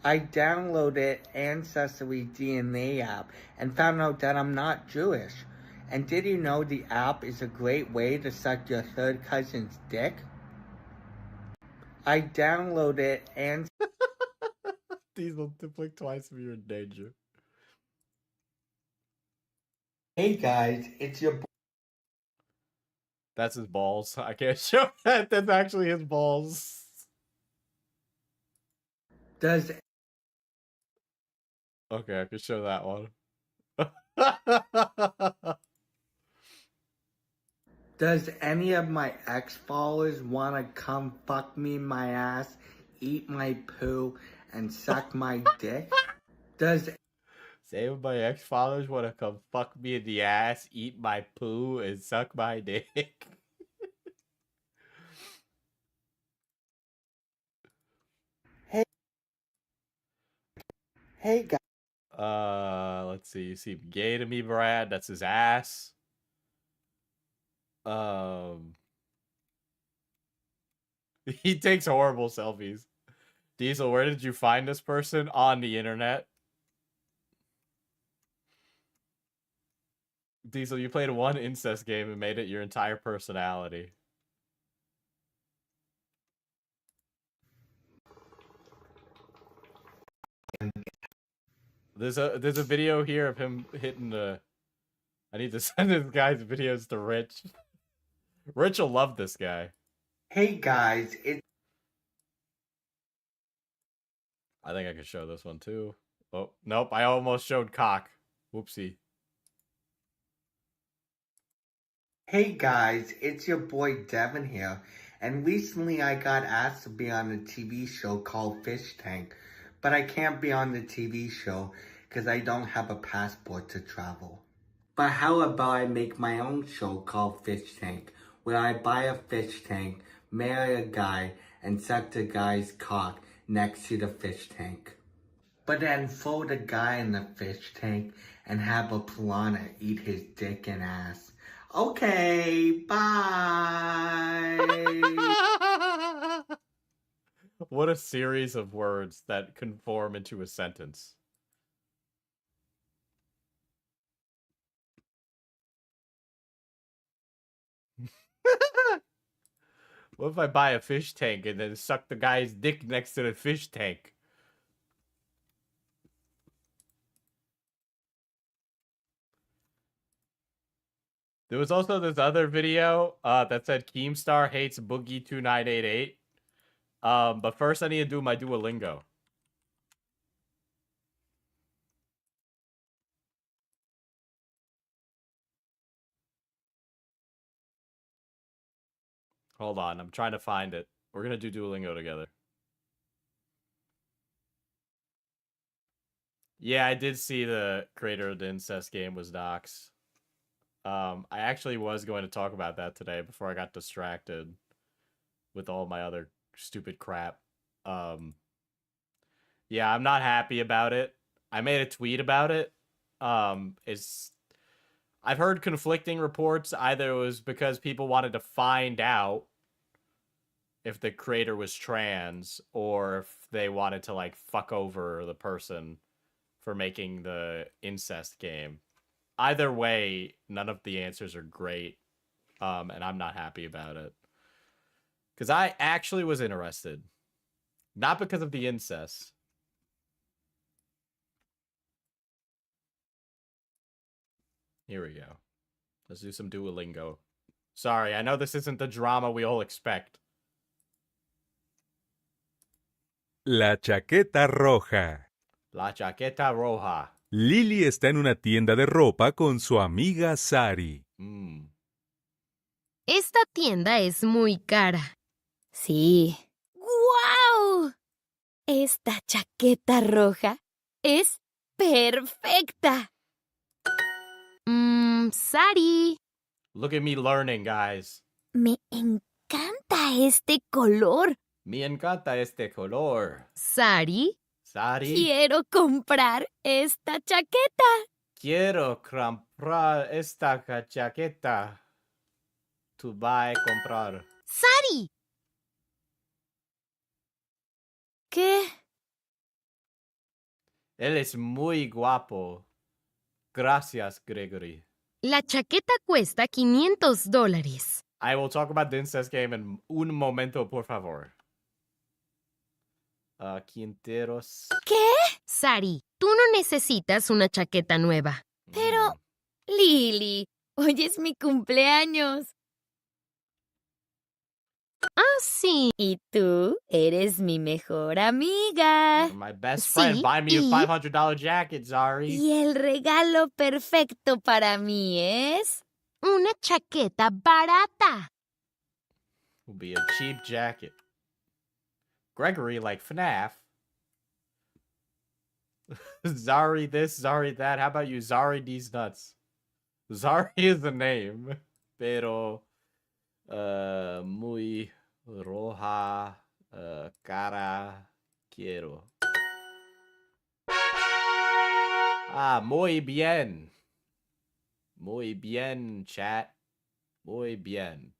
I downloaded Ancestry DNA app and found out that I'm not Jewish. And did you know the app is a great way to suck your third cousin's dick? I downloaded Ancestry. Diesel, to blink twice if you're in danger. Hey guys, it's your That's his balls. I can't show that. That's actually his balls. Does Okay, I can show that one. Does any of my ex followers wanna come fuck me in my ass, eat my poo, and suck my dick? Does Say when my ex-fathers want to come fuck me in the ass, eat my poo, and suck my dick. hey guys? Let's see. You seem gay to me, Brad. That's his ass. He takes horrible selfies. Diesel, where did you find this person? On the internet. Diesel, you played one incest game and made it your entire personality. There's a video here of him hitting the. I need to send this guy's videos to Rich. Rich will love this guy. Hey guys, I think I could show this one too. Oh, nope. I almost showed cock. Whoopsie. it's your boy Devin here, and recently I got asked to be on a TV show called Fish Tank, but I can't be on the TV show because I don't have a passport to travel. But how about I make my own show called Fish Tank, where I buy a fish tank, marry a guy, and suck the guy's cock next to the fish tank. But then throw the guy in the fish tank and have a piranha eat his dick and ass. Okay, bye. What a series of words that conform into a sentence. What if I buy a fish tank and then suck the guy's dick next to the fish tank? There was also this other video that said Keemstar hates Boogie2988. But first I need to do my Duolingo. Hold on, I'm trying to find it. We're gonna do Duolingo together. Yeah, I did see the creator of the incest game was Docs. I actually was going to talk about that today before I got distracted with all my other stupid crap. Yeah, I'm not happy about it. I made a tweet about it. I've heard conflicting reports. Either it was because people wanted to find out if the creator was trans, or if they wanted to like fuck over the person for making the incest game. Either way, none of the answers are great. And I'm not happy about it. Because I actually was interested. Not because of the incest. Here we go. Let's do some Duolingo. Sorry, I know this isn't the drama we all expect. La chaqueta roja. La chaqueta roja. Lily está en una tienda de ropa con su amiga Sari. Esta tienda es muy cara. Sí. ¡Guau! Esta chaqueta roja es perfecta. Sari, Look at me learning, guys. me encanta este color. Me encanta este color. Sari, Sari, quiero comprar esta chaqueta. quiero comprar esta chaqueta. To buy, comprar. Sari. ¿Qué? Él es muy guapo. Gracias, Gregory. La chaqueta cuesta $500. I will talk about the incest game in un momento, por favor. Quinteros. ¿Qué? Sari, tú no necesitas una chaqueta nueva. Pero, Lily, hoy es mi cumpleaños. Ah, sí. Y tú eres mi mejor amiga. My best friend, Sí, buy me a y- $500 jacket, Zari. Y el regalo perfecto para mí es... una chaqueta barata. Will be a cheap jacket. Gregory, like FNAF. Zari this, Zari that. How about you, Zari these nuts? Zari is the name. Pero, muy roja, cara, quiero. Ah, muy bien. Muy bien, chat. Muy bien.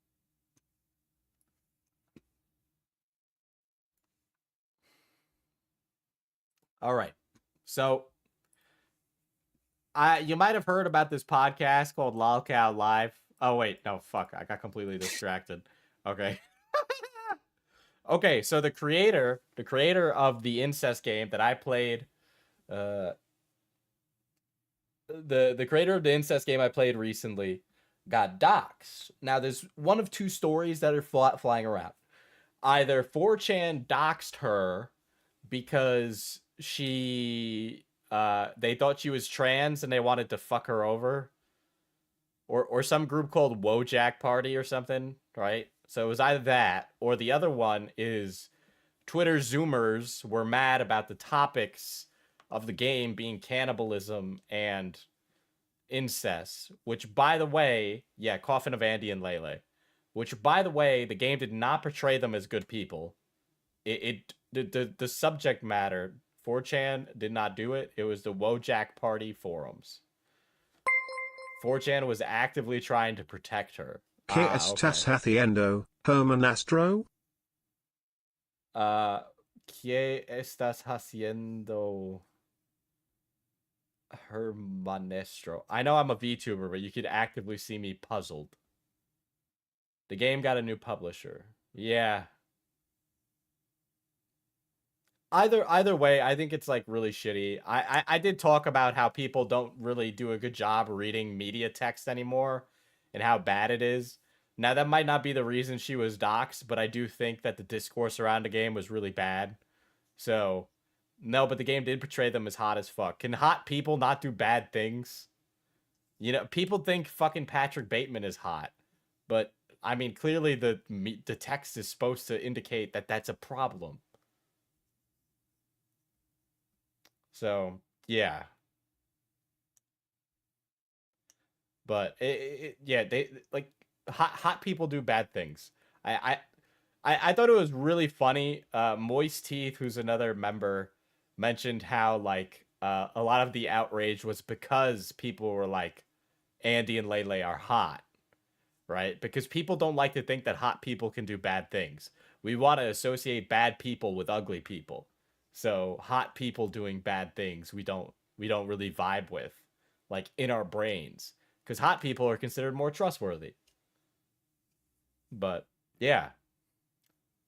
All right. So, you might have heard about this podcast called Lolcow Live. Oh, wait. No, fuck. I got completely distracted. Okay. Okay, so the creator of the incest game that I played, the creator of the incest game I played recently got doxxed. Now, there's one of two stories that are flying around. either 4chan doxed her because they thought she was trans and they wanted to fuck her over, or some group called Wojak Party or something, right? So it was either that, or the other one is Twitter Zoomers were mad about the topics of the game being cannibalism and incest, which, by the way, yeah, Coffin of Andy and Lele, which, by the way, the game did not portray them as good people. The subject matter, 4chan did not do it. It was the Wojak Party forums. 4chan was actively trying to protect her. ¿Qué Ah, estás okay. haciendo, hermanastro? ¿Qué estás haciendo, hermanestro? I know I'm a VTuber, but you could actively see me puzzled. The game got a new publisher. Yeah. Either way, I think it's like really shitty. I did talk about how people don't really do a good job reading media text anymore and how bad it is. Now that might not be the reason she was doxxed, but I do think that the discourse around the game was really bad. So no, but the game did portray them as hot as fuck. Can hot people not do bad things? You know, people think fucking Patrick Bateman is hot, but I mean, clearly the text is supposed to indicate that that's a problem. So yeah, but yeah, they like hot people do bad things. I thought it was really funny. Moist Teeth, who's another member, mentioned how like a lot of the outrage was because people were like, Andy and Lele are hot, right? Because people don't like to think that hot people can do bad things. We want to associate bad people with ugly people. So hot people doing bad things, we don't really vibe with, like in our brains, because hot people are considered more trustworthy. But yeah,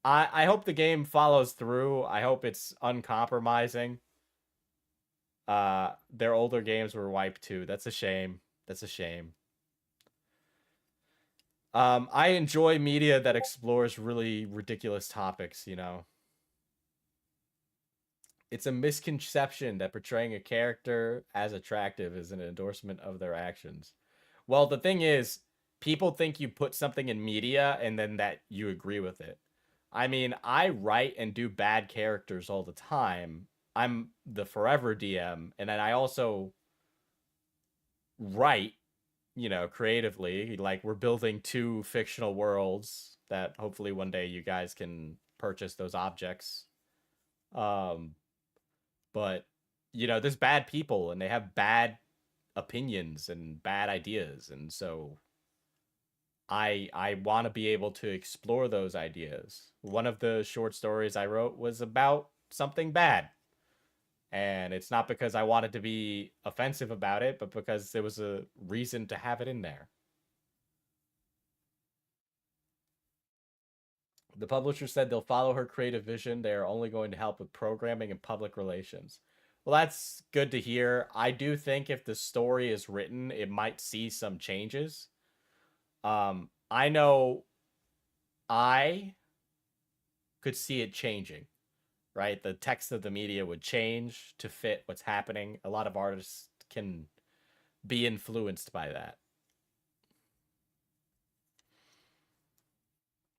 I hope the game follows through. I hope it's uncompromising. Their older games were wiped too. That's a shame. That's a shame. I enjoy media that explores really ridiculous topics, you know. It's a misconception that portraying a character as attractive is an endorsement of their actions. Well, the thing is, people think you put something in media and then that you agree with it. I mean, I write and do bad characters all the time. I'm the forever DM, and then I also write, you know, creatively. Like, we're building two fictional worlds that hopefully one day you guys can purchase those objects. Um, but you know, there's bad people and they have bad opinions and bad ideas, and so I want to be able to explore those ideas. One of the short stories I wrote was about something bad, and it's not because I wanted to be offensive about it, but because there was a reason to have it in there. The publisher said they'll follow her creative vision. They are only going to help with programming and public relations. Well, that's good to hear. I do think if the story is written, it might see some changes. I know I could see it changing, right? The text of the media would change to fit what's happening. A lot of artists can be influenced by that.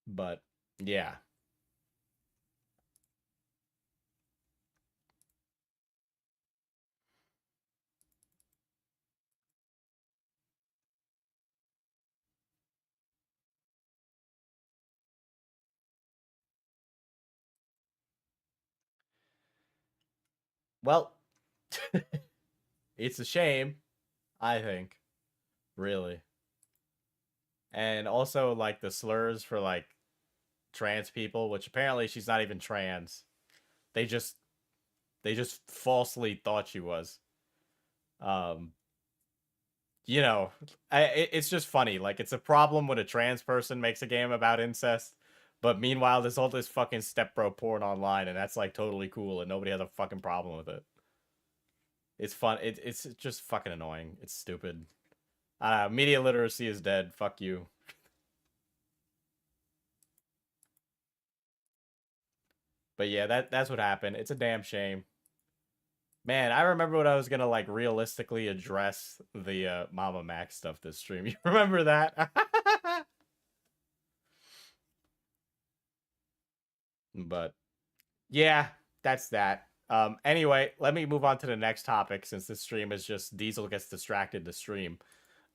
But yeah. Well, it's a shame, I think, really. And also like the slurs for like trans people, which apparently she's not even trans. They just they just falsely thought she was. Um, you know, it's just funny. Like, it's a problem when a trans person makes a game about incest, but meanwhile, there's all this fucking stepbro porn online, and that's like totally cool, and nobody has a fucking problem with it. It's fun. It's just fucking annoying. It's stupid. Media literacy is dead. Fuck you. But yeah, that's what happened. It's a damn shame. Man, I remember when I was gonna like realistically address the Mama Max stuff this stream. You remember that? But yeah, that's that. Anyway, let me move on to the next topic since this stream is just Diesel gets distracted to stream.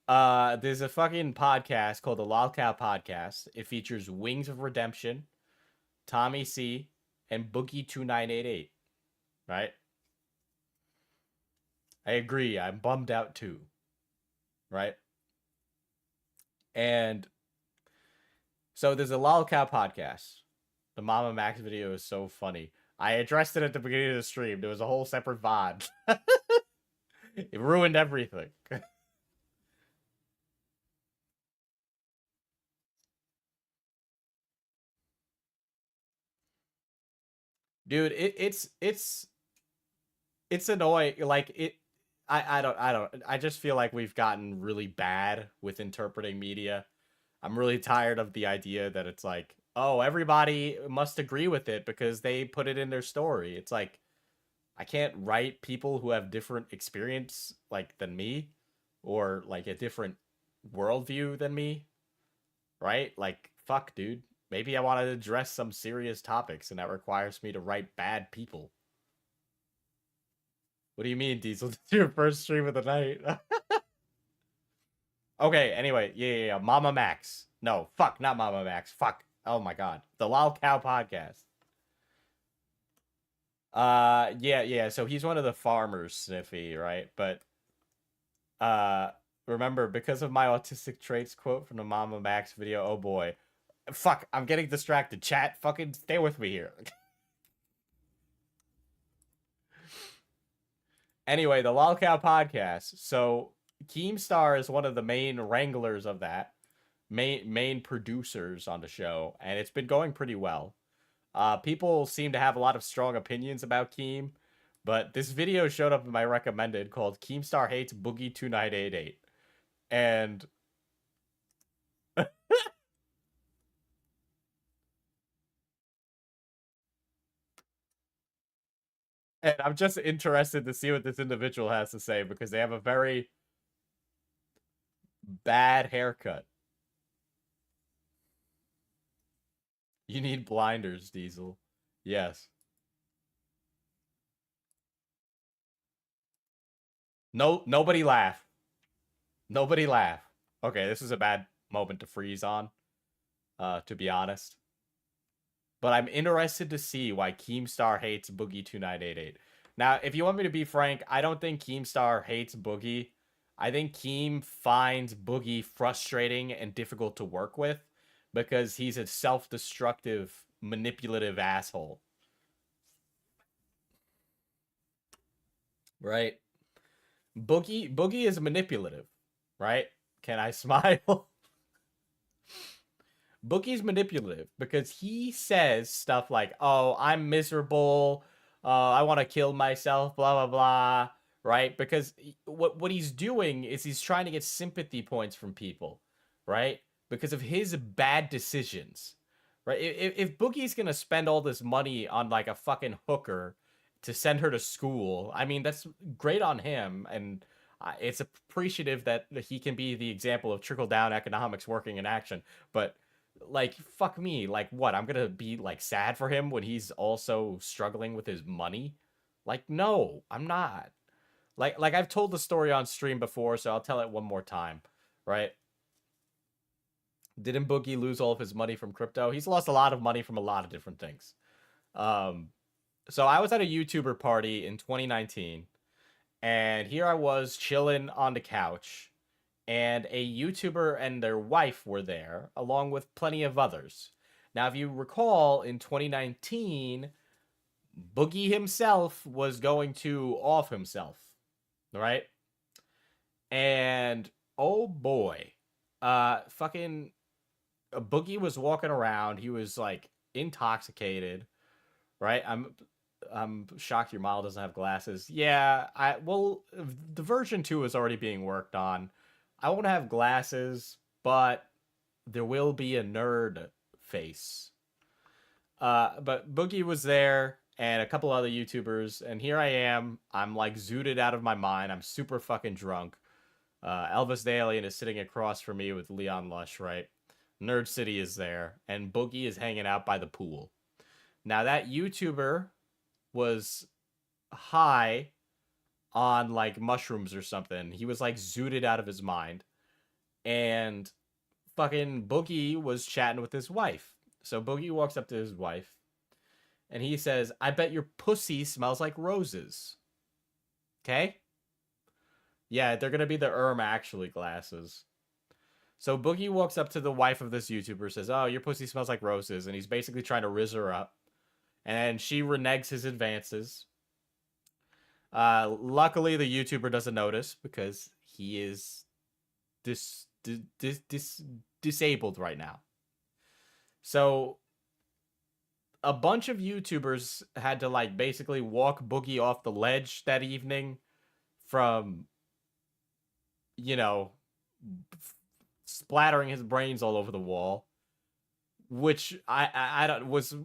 There's a fucking podcast called the Lolcow Podcast. It features Wings of Redemption, Tommy C, and Boogie2988. Right? I agree. I'm bummed out too. Right? And so there's a Lolcow Podcast. The Mama Max video is so funny. I addressed it at the beginning of the stream. There was a whole separate VOD. It ruined everything. Dude, it's annoying. Like I just feel like we've gotten really bad with interpreting media. I'm really tired of the idea that it's like, oh, everybody must agree with it because they put it in their story. It's like I can't write people who have different experience like than me or like a different worldview than me, right? Like, fuck, dude. Maybe I want to address some serious topics and that requires me to write bad people. What do you mean, Diesel? This is your first stream of the night. Okay, anyway, yeah. Mama Max. No, fuck, not Mama Max. Fuck. Oh my god. The Lol Cow Podcast. Yeah. So he's one of the farmers, Sniffy, right? But remember, because of my autistic traits quote from the Mama Max video, oh boy. Fuck, I'm getting distracted. Chat, fucking stay with me here. Anyway, the Lolcow Podcast. So Keemstar is one of the main wranglers of that, main producers on the show, and it's been going pretty well. People seem to have a lot of strong opinions about Keem, but this video showed up in my recommended called Keemstar Hates Boogie2988. And and I'm just interested to see what this individual has to say because they have a very bad haircut. You need blinders, Diesel. Yes. No, nobody laugh. Nobody laugh. Okay, this is a bad moment to freeze on, to be honest. But I'm interested to see why Keemstar hates Boogie2988. Now, if you want me to be frank, I don't think Keemstar hates Boogie. I think Keem finds Boogie frustrating and difficult to work with because he's a self-destructive, manipulative asshole. Right? Boogie is manipulative, right? Can I smile? Boogie's manipulative because he says stuff like, "Oh, I'm miserable. I want to kill myself." Blah blah blah. Right? Because what he's doing is he's trying to get sympathy points from people, right? Because of his bad decisions, right? If Boogie's gonna spend all this money on like a fucking hooker to send her to school, I mean that's great on him, and it's appreciative that he can be the example of trickle down economics working in action, but like fuck me, like what, I'm gonna be like sad for him when he's also struggling with his money? Like no, I'm not. Like I've told the story on stream before, so I'll tell it one more time, right? Didn't Boogie lose all of his money from crypto? He's lost a lot of money from a lot of different things. So I was at a YouTuber party in 2019, and here I was chilling on the couch, and a YouTuber and their wife were there, along with plenty of others. Now, if you recall, in 2019, Boogie himself was going to off himself, right? And oh boy, fucking Boogie was walking around. He was like intoxicated, right? I'm shocked your model doesn't have glasses. Yeah, well, the version 2 is already being worked on. I won't have glasses, but there will be a nerd face. But Boogie was there and a couple other YouTubers, and here I am. I'm like zooted out of my mind. I'm super fucking drunk. Elvis the Alien is sitting across from me with Leon Lush, right? Nerd City is there, and Boogie is hanging out by the pool. Now that YouTuber was high on like mushrooms or something. He was like zooted out of his mind. And fucking Boogie was chatting with his wife. So Boogie walks up to his wife and he says, I bet your pussy smells like roses. Okay? Yeah, they're going to be the actually glasses. So Boogie walks up to the wife of this YouTuber, says, oh, your pussy smells like roses. And he's basically trying to rizz her up. And she reneges his advances. Luckily, the YouTuber doesn't notice because he is disabled right now. So a bunch of YouTubers had to like basically walk Boogie off the ledge that evening from, you know, splattering his brains all over the wall, which I don't was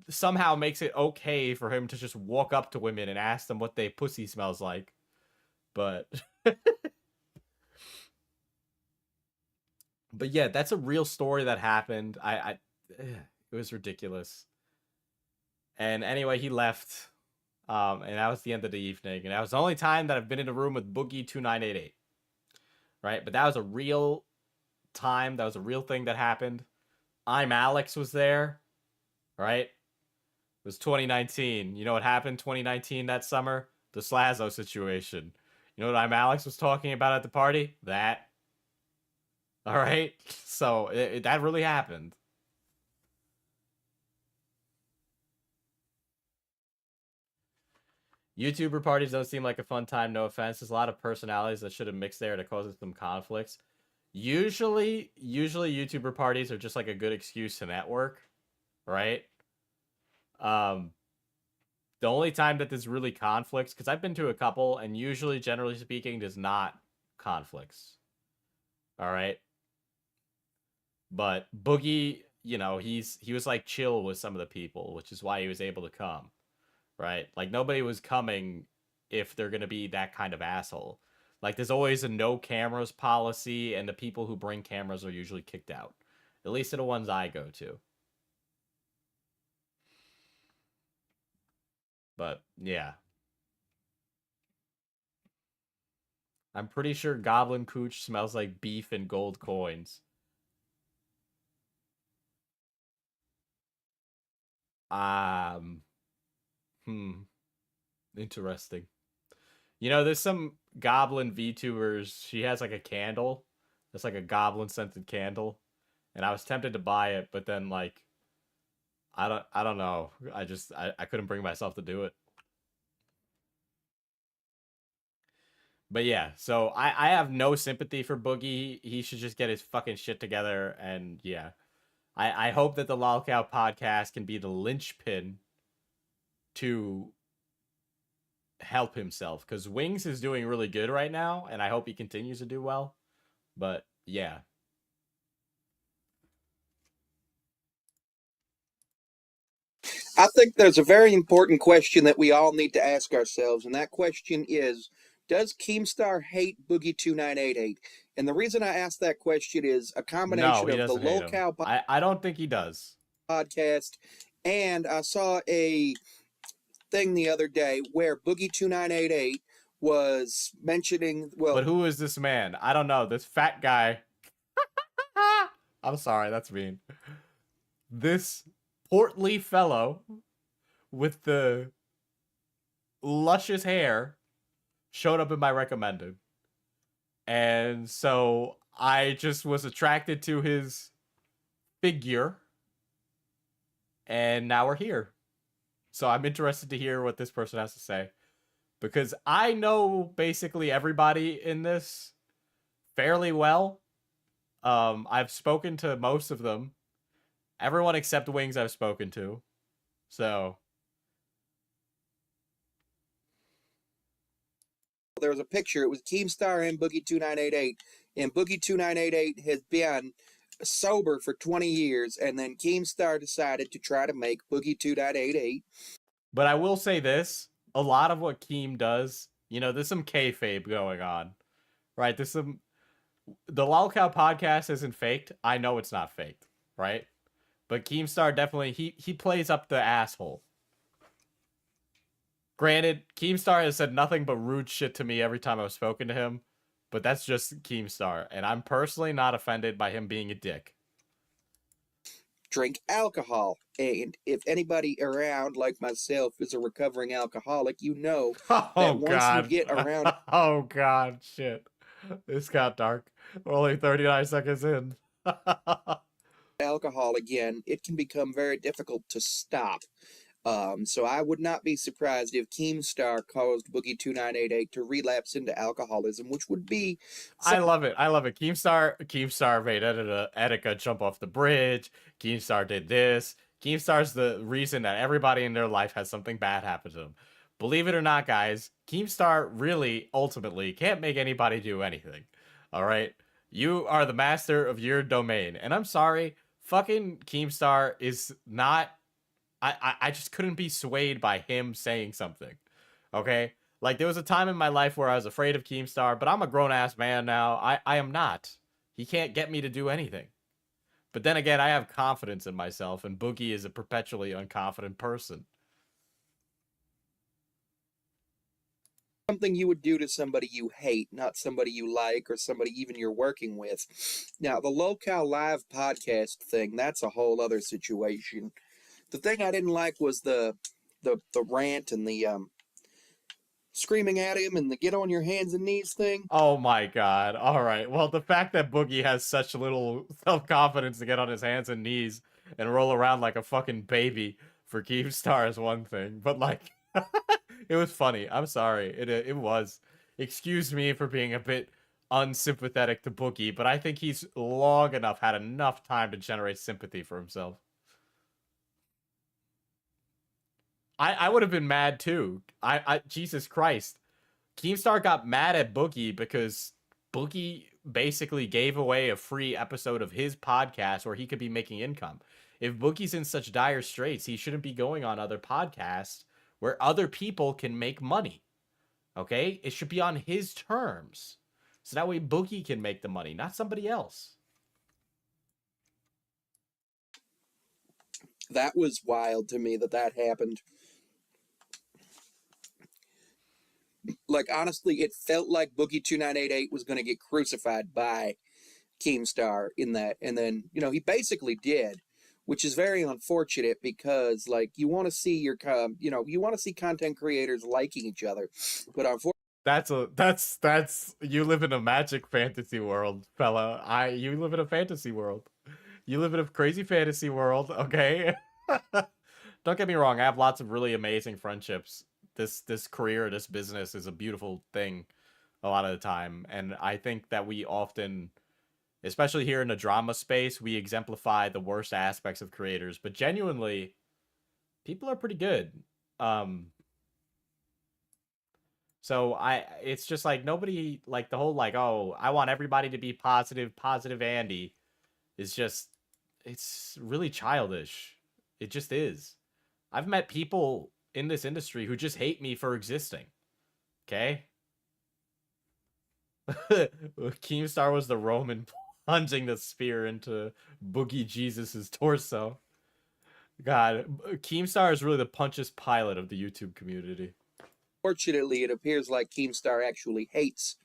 somehow makes it okay for him to just walk up to women and ask them what they pussy smells like. But but yeah, that's a real story that happened. It was ridiculous. And anyway, he left. And that was the end of the evening. And that was the only time that I've been in a room with Boogie 2988. Right? But that was a real time. That was a real thing that happened. I'm Alex was there. Right? It was 2019. You know what happened 2019 that summer? The Slazo situation. You know what I'm Alex was talking about at the party? That. All right? So that really happened. YouTuber parties don't seem like a fun time, no offense. There's a lot of personalities that should have mixed there to cause some conflicts. Usually YouTuber parties are just like a good excuse to network, right? The only time that there's really conflicts, because I've been to a couple, and usually, generally speaking, there's not conflicts. All right. But Boogie, you know, he was like chill with some of the people, which is why he was able to come. Right? Like nobody was coming if they're gonna be that kind of asshole. Like there's always a no cameras policy, and the people who bring cameras are usually kicked out. At least to the ones I go to. But yeah. I'm pretty sure Goblin Cooch smells like beef and gold coins. Um Interesting. You know, there's some goblin VTubers. She has like a candle. It's like a goblin scented candle. And I was tempted to buy it, but then like I don't know. I couldn't bring myself to do it. But yeah, so I have no sympathy for Boogie. He should just get his fucking shit together, and yeah. I hope that the Lolcow podcast can be the linchpin to help himself, because Wings is doing really good right now, and I hope he continues to do well. But yeah. I think there's a very important question that we all need to ask ourselves, and that question is, does Keemstar hate Boogie 2988? And the reason I ask that question is a No, combination he of the doesn't hate him. Lolcow I don't think he does. podcast, and I saw a thing the other day where Boogie 2988 was mentioning, well, But who is this man? I don't know. This fat guy. I'm sorry, that's mean. This portly fellow with the luscious hair showed up in my recommended. And so I just was attracted to his figure. And now we're here. So I'm interested to hear what this person has to say. Because I know basically everybody in this fairly well. I've spoken to most of them. Everyone except Wings I've spoken to. So there was a picture. It was Keemstar and Boogie 2988, and Boogie 2988 has been sober for 20 years, and then Keemstar decided to try to make Boogie 2.88. But I will say this, a lot of what Keem does, there's some kayfabe going on, right? There's some, the Lolcow podcast isn't faked. I know it's not faked, right? But Keemstar definitely, he plays up the asshole. Granted, Keemstar has said nothing but rude shit to me every time I've spoken to him, but that's just Keemstar, and I'm personally not offended by him being a dick. Drink alcohol. And if anybody around, like myself, is a recovering alcoholic, you know that once God. you get around Oh, God, shit. This got dark. We're only 39 seconds in. alcohol again, it can become very difficult to stop. So I would not be surprised if Keemstar caused Boogie 2988 to relapse into alcoholism, which would be... I love it. Keemstar made Etika jump off the bridge. Keemstar did this. Keemstar's the reason that everybody in their life has something bad happen to them. Believe it or not, guys, Keemstar really, ultimately, can't make anybody do anything. All right? You are the master of your domain. And I'm sorry, fucking Keemstar is not... I just couldn't be swayed by him saying something. Okay? Like, there was a time in my life where I was afraid of Keemstar, but I'm a grown-ass man now. I am not. He can't get me to do anything. But then again, I have confidence in myself, and Boogie is a perpetually unconfident person. Something you would do to somebody you hate, not somebody you like or somebody even you're working with. Now, the Lolcow Live podcast thing, that's a whole other situation. The thing I didn't like was the rant and the screaming at him and the get on your hands and knees thing. Oh my god. All right. Well, the fact that Boogie has such little self-confidence to get on his hands and knees and roll around like a fucking baby for Keemstar is one thing. But, like, it was funny. I'm sorry. It was. Excuse me for being a bit unsympathetic to Boogie, but I think he's had enough time to generate sympathy for himself. I would have been mad too. Jesus Christ. Keemstar got mad at Boogie because Boogie basically gave away a free episode of his podcast where he could be making income. If Boogie's in such dire straits, he shouldn't be going on other podcasts where other people can make money. Okay? It should be on his terms. So that way Boogie can make the money, not somebody else. That was wild to me that happened. Like, honestly, it felt like Boogie 2988 was going to get crucified by Keemstar in that. And then, he basically did, which is very unfortunate because, like, you want to see you want to see content creators liking each other. But unfortunately, That's you live in a magic fantasy world, fella. You live in a fantasy world. You live in a crazy fantasy world, okay? Don't get me wrong, I have lots of really amazing friendships. This career, this business is a beautiful thing a lot of the time. And I think that we often, especially here in the drama space, we exemplify the worst aspects of creators. But genuinely, people are pretty good. So it's just like nobody, like the whole like, oh, I want everybody to be positive Andy is just, it's really childish. It just is. I've met people in this industry who just hate me for existing. Okay? Keemstar was the Roman plunging the spear into Boogie Jesus's torso. God, Keemstar is really the Pontius Pilate of the YouTube community. Fortunately, it appears like Keemstar actually hates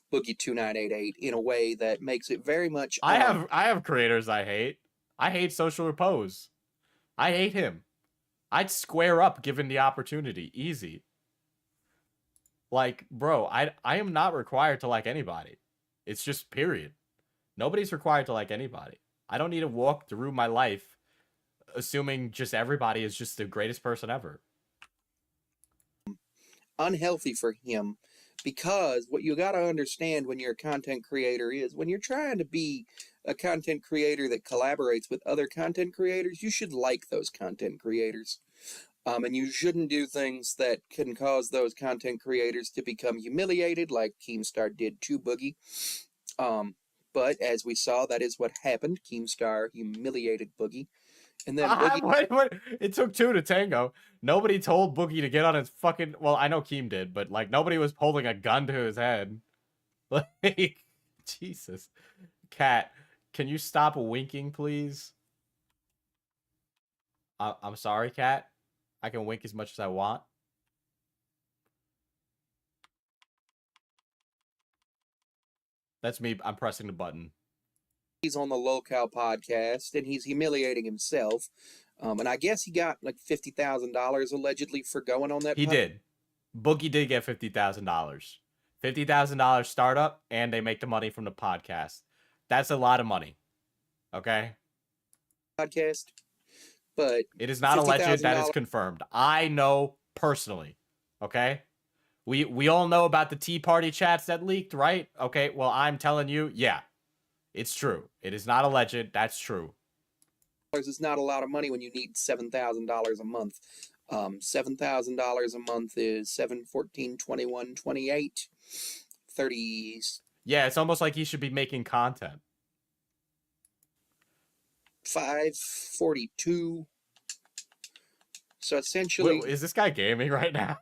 Boogie 2988 in a way that makes it very much... I have creators I hate. I hate Social Repose. I hate him. I'd square up given the opportunity. Easy. Like, bro, I am not required to like anybody. It's just period. Nobody's required to like anybody. I don't need to walk through my life assuming just everybody is just the greatest person ever. Unhealthy for him, because what you got to understand when you're a content creator is when you're trying to be a content creator that collaborates with other content creators, you should like those content creators. And you shouldn't do things that can cause those content creators to become humiliated like Keemstar did to Boogie. But as we saw, that is what happened. Keemstar humiliated Boogie. And then Boogie... What? It took two to tango. Nobody told Boogie to get on his fucking... Well, I know Keem did, but, like, nobody was holding a gun to his head. Like, Jesus. Cat, can you stop winking, please? I'm sorry, Cat. I can wink as much as I want. That's me. I'm pressing the button. He's on the Locale podcast, and he's humiliating himself. And I guess he got like $50,000 allegedly for going on that. He did. Boogie did get $50,000. $50,000 startup, and they make the money from the podcast. That's a lot of money. Okay? Podcast. But it is not alleged. That is confirmed. I know personally. Okay? We all know about the Tea Party chats that leaked, right? Okay, well, I'm telling you, yeah. It's true. It is not alleged. That's true. Is not a lot of money when you need $7,000 a month. $7,000 a month is 7, 14, 21, 28, 30. Yeah, it's almost like he should be making content. 542. So essentially... Wait, is this guy gaming right now?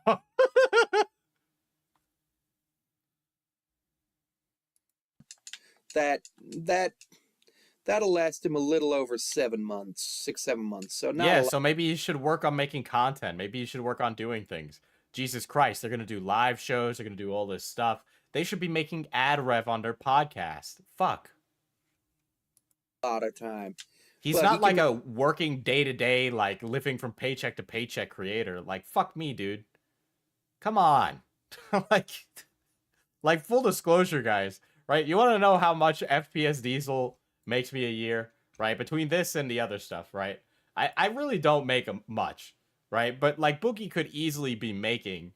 That'll last him a little over 7 months, 6, 7 months. So not yeah, so maybe you should work on making content. Maybe you should work on doing things. Jesus Christ, they're gonna do live shows. They're gonna do all this stuff. They should be making ad rev on their podcast. Fuck. A lot of time. He's not like a working day to day, like living from paycheck to paycheck creator. Like, fuck me, dude. Come on. like full disclosure, guys. Right? You want to know how much FPS Diesel makes me a year, right? Between this and the other stuff, right? I really don't make much, right? But like Boogie could easily be making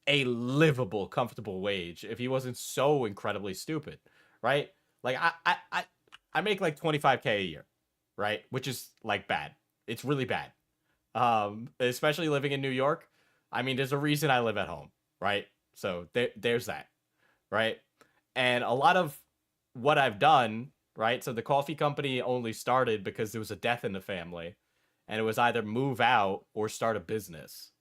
a livable, comfortable wage if he wasn't so incredibly stupid, right? Like I make like 25K a year, right? Which is like bad. It's really bad. Especially living in New York. I mean, there's a reason I live at home, right? So there's that, right? And a lot of what I've done, right? So the coffee company only started because there was a death in the family. And it was either move out or start a business.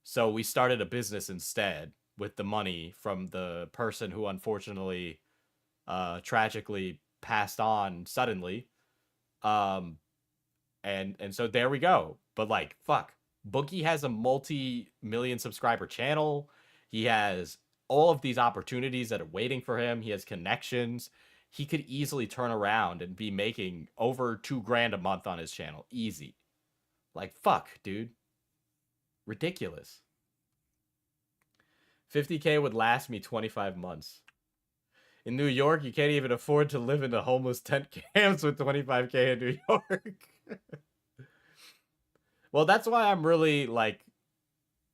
So we started a business instead with the money from the person who unfortunately, tragically passed on suddenly. And so there we go. But like, fuck. Boogie has a multi-million subscriber channel. He has all of these opportunities that are waiting for him. He has connections. He could easily turn around and be making over $2,000 a month on his channel. Easy. Like, fuck, dude. Ridiculous. 50K would last me 25 months. In New York, you can't even afford to live in the homeless tent camps with 25K in New York. Well, that's why I'm really, like,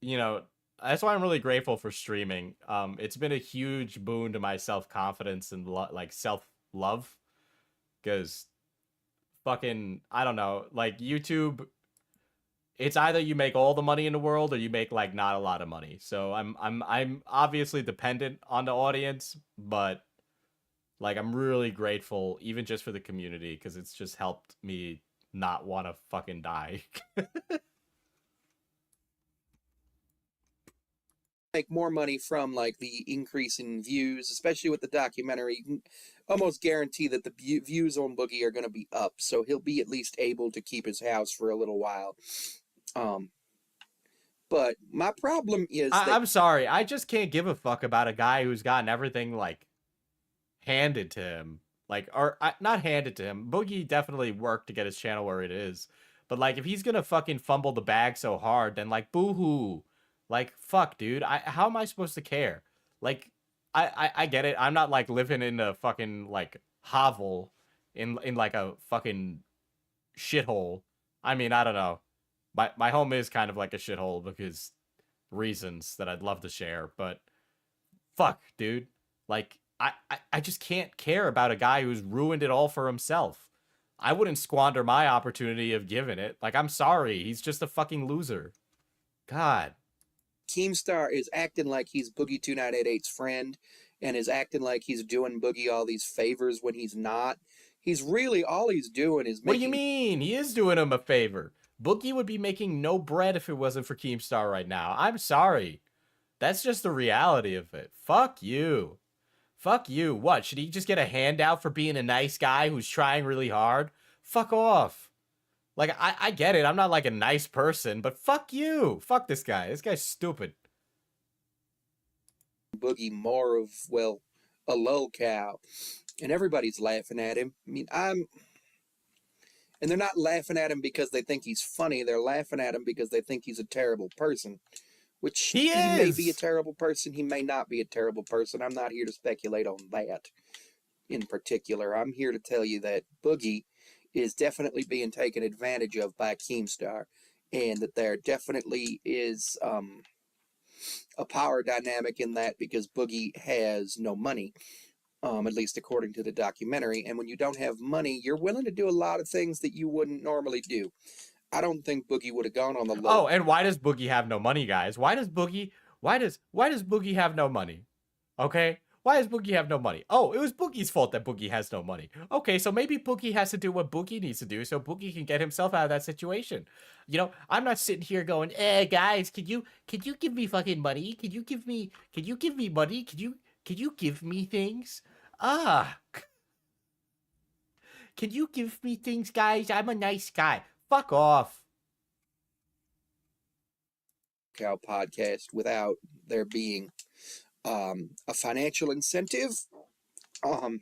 you know, that's why I'm really grateful for streaming. It's been a huge boon to my self-confidence and like self-love, because fucking, I don't know, like YouTube, it's either you make all the money in the world or you make like not a lot of money. So I'm obviously dependent on the audience, but like I'm really grateful even just for the community, because it's just helped me not want to fucking die. Make more money from like the increase in views, especially with the documentary. You can almost guarantee that the views on Boogie are going to be up, so he'll be at least able to keep his house for a little while. But my problem is I'm sorry, I just can't give a fuck about a guy who's gotten everything like handed to him. Like, or not handed to him. Boogie definitely worked to get his channel where it is. But like, if he's gonna fucking fumble the bag so hard, then like, boo-hoo. Like, fuck, dude. How am I supposed to care? Like, I get it. I'm not like living in a fucking like hovel in like a fucking shithole. I mean, I don't know. My home is kind of like a shithole because reasons that I'd love to share, but fuck, dude. Like, I just can't care about a guy who's ruined it all for himself. I wouldn't squander my opportunity of giving it. Like, I'm sorry. He's just a fucking loser. God. Keemstar is acting like he's Boogie 2988's friend, and is acting like he's doing Boogie all these favors when he's not. He's really, all he's doing is making... What do you mean? He is doing him a favor. Boogie would be making no bread if it wasn't for Keemstar right now. I'm sorry. That's just the reality of it. Fuck you. Fuck you. What? Should he just get a handout for being a nice guy who's trying really hard? Fuck off. Like, I get it. I'm not like a nice person, but fuck you. Fuck this guy. This guy's stupid. Boogie more of, well, a lolcow. And everybody's laughing at him. I mean, and they're not laughing at him because they think he's funny. They're laughing at him because they think he's a terrible person. Which He may is. be a terrible person. He may not be a terrible person. I'm not here to speculate on that in particular. I'm here to tell you that Boogie is definitely being taken advantage of by Keemstar, and that there definitely is a power dynamic in that, because Boogie has no money, at least according to the documentary. And when you don't have money, you're willing to do a lot of things that you wouldn't normally do. I don't think Boogie would have gone on the low. Oh, and why does Boogie have no money, guys? Why does Boogie have no money? Okay? Why does Boogie have no money? Oh, it was Boogie's fault that Boogie has no money. Okay, so maybe Boogie has to do what Boogie needs to do so Boogie can get himself out of that situation. You know, I'm not sitting here going, guys, could you give me fucking money? Could you give me money? Could you give me things? Can you give me things, guys? I'm a nice guy. Fuck off. Cow podcast without there being a financial incentive. Well,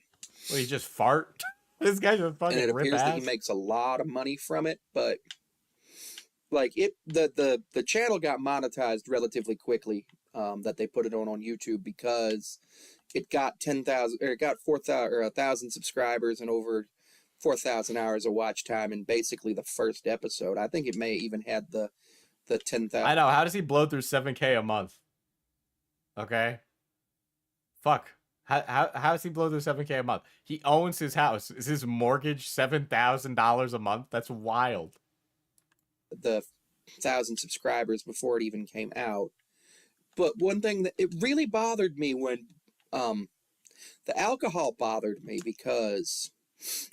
he just fart. This guy just fucking And it rip appears ass. that he makes a lot of money from it, but like the channel got monetized relatively quickly. That they put it on YouTube because it got 10,000 or it got 4,000 or 1,000 subscribers and over 4,000 hours of watch time in basically the first episode. I think it may even had the 10,000. I know. How does he blow through 7K a month? Okay. Fuck. How does he blow through 7K a month? He owns his house. Is his mortgage $7,000 a month? That's wild. The 1,000 subscribers before it even came out. But one thing that it really bothered me when the alcohol bothered me, because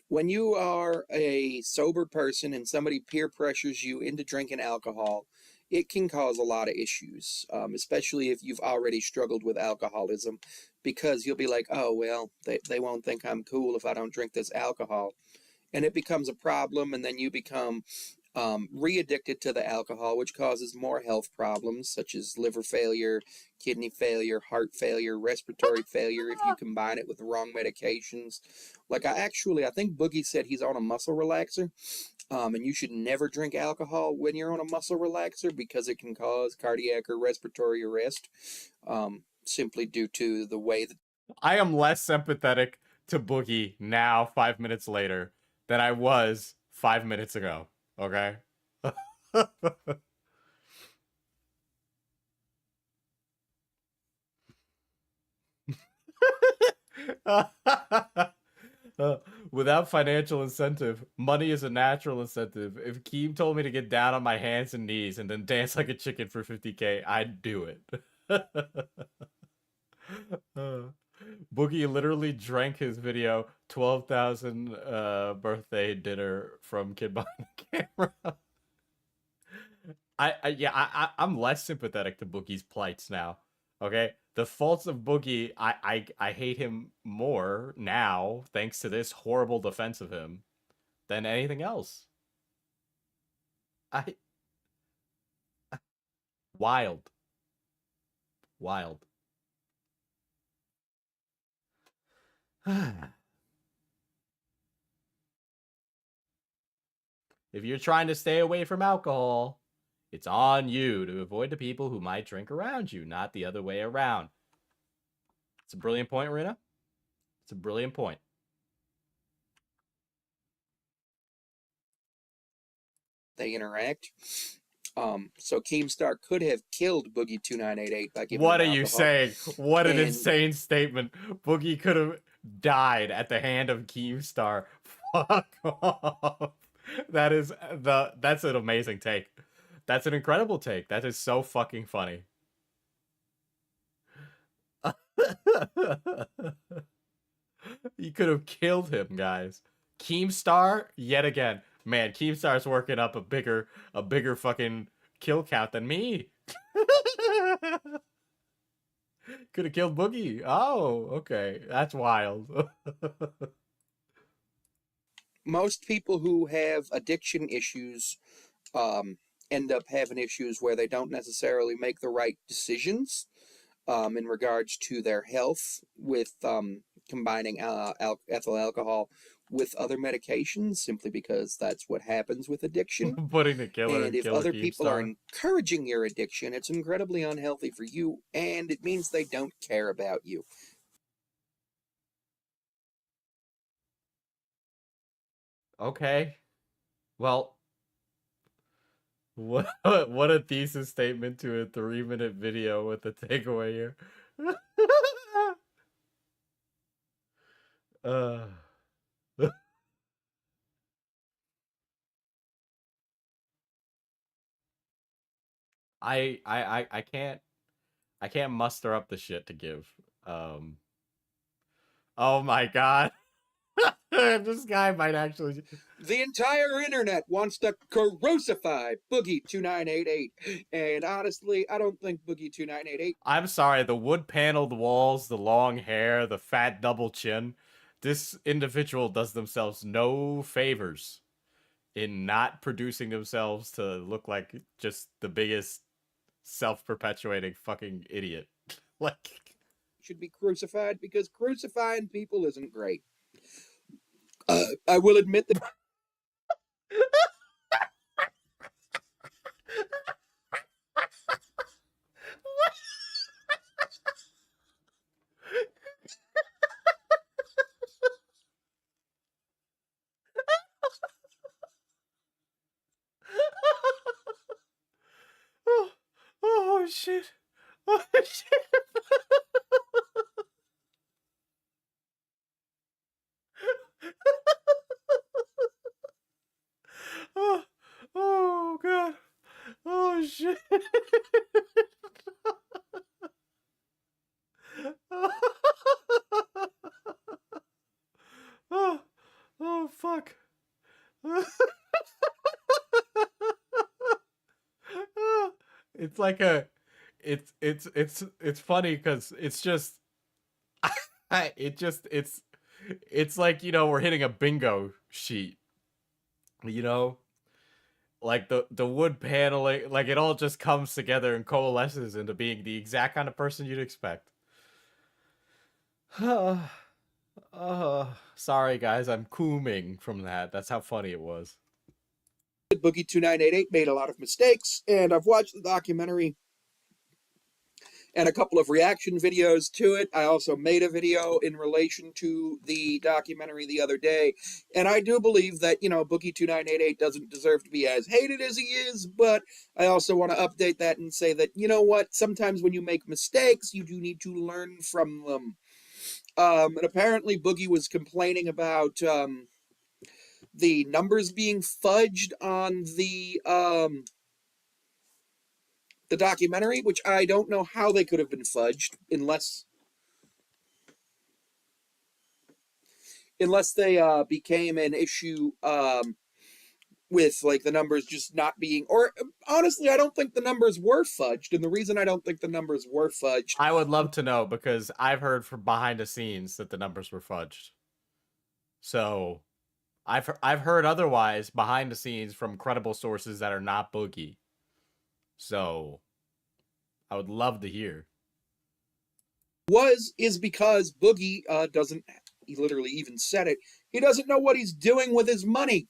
when you are a sober person and somebody peer pressures you into drinking alcohol, it can cause a lot of issues, especially if you've already struggled with alcoholism, because you'll be like, oh, well, they won't think I'm cool if I don't drink this alcohol. And it becomes a problem, and then you become re-addicted to the alcohol, which causes more health problems such as liver failure, kidney failure, heart failure, respiratory failure if you combine it with the wrong medications. Like I think Boogie said he's on a muscle relaxer, and you should never drink alcohol when you're on a muscle relaxer because it can cause cardiac or respiratory arrest, simply due to the way that... I am less sympathetic to Boogie now, 5 minutes later, than I was 5 minutes ago. Okay. Without financial incentive, money is a natural incentive. If Keem told me to get down on my hands and knees and then dance like a chicken for 50K, I'd do it. Boogie literally drank his video 12,000 birthday dinner from Kid Behind the Camera. I'm less sympathetic to Boogie's plights now. Okay, the faults of Boogie, I hate him more now thanks to this horrible defense of him than anything else. Wild. If you're trying to stay away from alcohol, it's on you to avoid the people who might drink around you, not the other way around. It's a brilliant point, Rena. It's a brilliant point. They interact. So Keemstar could have killed Boogie 2988 by giving What are him you alcohol. saying? What an And- insane statement. Boogie could have died at the hand of Keemstar. Fuck off. That's an amazing take. That's an incredible take. That is so fucking funny. You could have killed him, guys. Keemstar, yet again. Man, Keemstar's working up a bigger fucking kill count than me. Could have killed Boogie. Oh, okay. That's wild. Most people who have addiction issues end up having issues where they don't necessarily make the right decisions in regards to their health with combining ethyl alcohol with other medications, simply because that's what happens with addiction. Putting the killer And in if Killer other people are Keemstar. encouraging your addiction, it's incredibly unhealthy for you, and it means they don't care about you. Okay. Well, what a thesis statement to a 3-minute video with the takeaway here. uh I can't muster up the shit to give. Oh my god. This guy might actually. The entire internet wants to crucify Boogie2988, and honestly, I don't think Boogie2988. I'm sorry, the wood paneled walls, the long hair, the fat double chin. This individual does themselves no favors in not producing themselves to look like just the biggest self-perpetuating fucking idiot. Like, Should be crucified, because crucifying people isn't great. I will admit that. oh shit. Oh shit. oh god. Oh shit. oh fuck. It's like a it's funny because it's just it's like, you know, we're hitting a bingo sheet, you know, like the wood paneling, like it all just comes together and coalesces into being the exact kind of person you'd expect. Sorry guys, I'm cooming from that. That's how funny it was. Boogie2988 made a lot of mistakes, and I've watched the documentary and a couple of reaction videos to it. I also made a video in relation to the documentary the other day, and I do believe that, you know, Boogie2988 doesn't deserve to be as hated as he is, but I also want to update that and say that, you know what, sometimes when you make mistakes, you do need to learn from them. And apparently Boogie was complaining about the numbers being fudged on the documentary, which I don't know how they could have been fudged unless they became an issue with like the numbers just not being, or honestly, I don't think the numbers were fudged, and the reason I don't think the numbers were fudged, I would love to know, because I've heard from behind the scenes that the numbers were fudged. So I've heard otherwise behind the scenes from credible sources that are not Boogie. So I would love to hear. is because Boogie doesn't, he literally even said it, he doesn't know what he's doing with his money.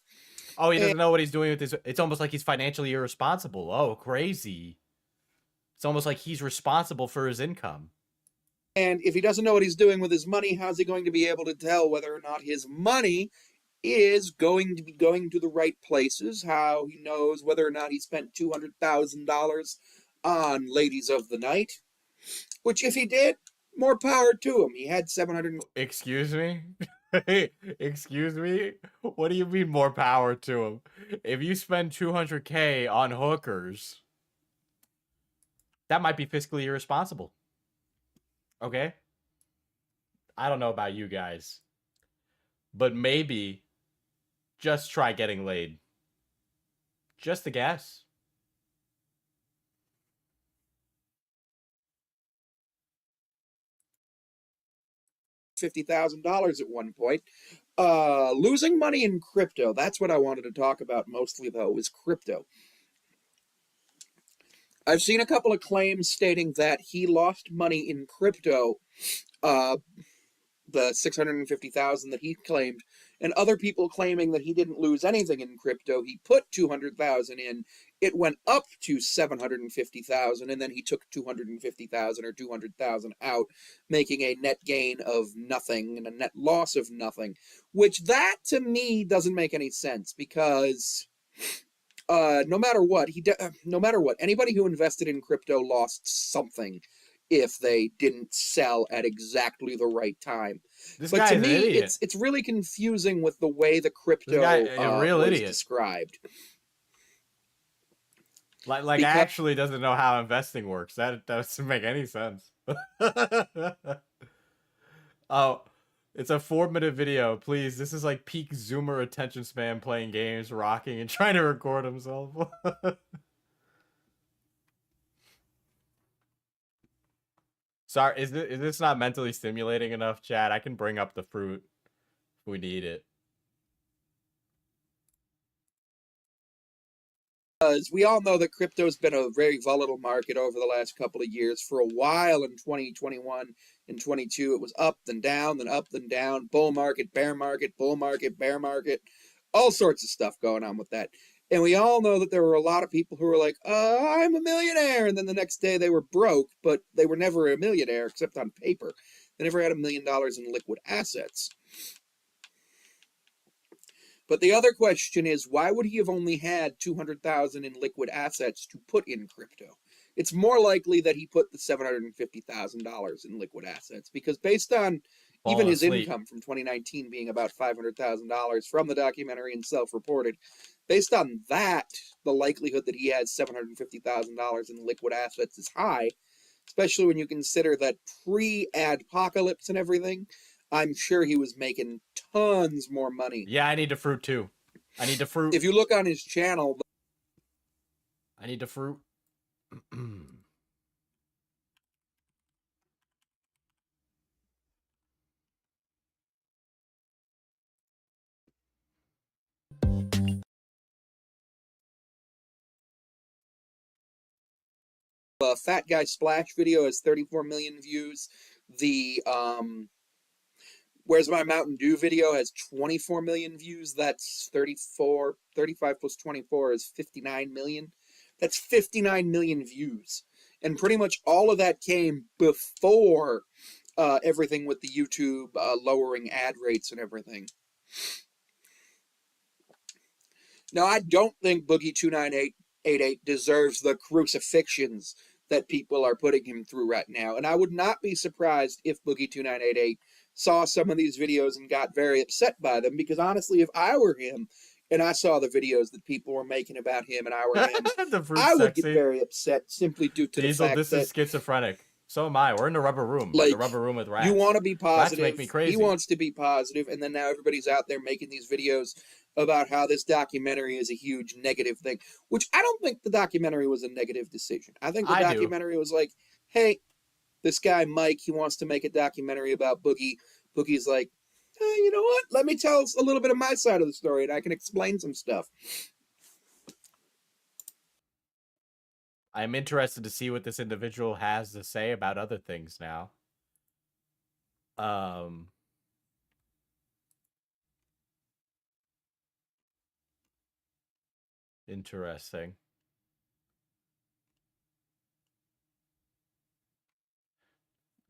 Oh, he doesn't know what he's doing with his. It's almost like he's financially irresponsible. Oh, crazy. It's almost like he's responsible for his income. And if he doesn't know what he's doing with his money, how's he going to be able to tell whether or not his money is going to be going to the right places? How he knows whether or not he spent $200,000 on Ladies of the Night? Which, if he did, more power to him. He had 700. Excuse me? Excuse me? What do you mean more power to him? If you spend $200K on hookers, that might be fiscally irresponsible. Okay? I don't know about you guys, but maybe just try getting laid. Just a guess. $50,000 at one point. Losing money in crypto. That's what I wanted to talk about mostly, though, is crypto. I've seen a couple of claims stating that he lost money in crypto, the 650,000 that he claimed, and other people claiming that he didn't lose anything in crypto. He put 200,000 in, it went up to 750,000, and then he took 250,000 or 200,000 out, making a net gain of nothing and a net loss of nothing, which that to me doesn't make any sense because no matter what, anybody who invested in crypto lost something if they didn't sell at exactly the right time. This But guy to is an me, idiot. it's really confusing with the way the This crypto guy a real was idiot. described. Like Because- actually doesn't know how investing works. That doesn't make any sense. Oh, it's a 4-minute video. Please, this is like peak Zoomer attention span playing games, rocking, and trying to record himself. Sorry, is this not mentally stimulating enough, Chad? I can bring up the fruit if we need it. we all know that crypto's been a very volatile market over the last couple of years. For a while in 2021 and 22, it was up, then down, then up, then down, bull market, bear market, bull market, bear market, all sorts of stuff going on with that. And we all know that there were a lot of people who were like, I'm a millionaire. And then the next day they were broke, but they were never a millionaire except on paper. They never had $1 million in liquid assets. But the other question is, why would he have only had 200,000 in liquid assets to put in crypto? It's more likely that he put the $750,000 in liquid assets because based on even his income from 2019 being about $500,000 from the documentary and self-reported, based on that, the likelihood that he has $750,000 in liquid assets is high, especially when you consider that pre-adpocalypse and everything, I'm sure he was making tons more money. Yeah, I need the fruit too. I need the fruit. If you look on his channel, I need the fruit. Fat Guy Splash video has 34 million views. The Where's My Mountain Dew video has 24 million views. That's 35 plus 24 is 59 million. That's 59 million views. And pretty much all of that came before everything with the YouTube lowering ad rates and everything. Now, I don't think Boogie 2988 deserves the crucifixions that people are putting him through right now. And I would not be surprised if Boogie 2988 saw some of these videos and got very upset by them, because honestly, if I were him and I saw the videos that people were making about him and I were him, I would get very upset simply due to Diesel, the fact this that is schizophrenic. So am I. We're in the rubber room. like, the rubber room with rats. you want to be positive. Rats make me crazy. He wants to be positive, and then now everybody's out there making these videos about how this documentary is a huge negative thing, which I don't think the documentary was a negative decision. I think the documentary was like, hey, this guy Mike, he wants to make a documentary about Boogie. Boogie's like, you know what? Let me tell a little bit of my side of the story, and I can explain some stuff. I'm interested to see what this individual has to say about other things now. Interesting.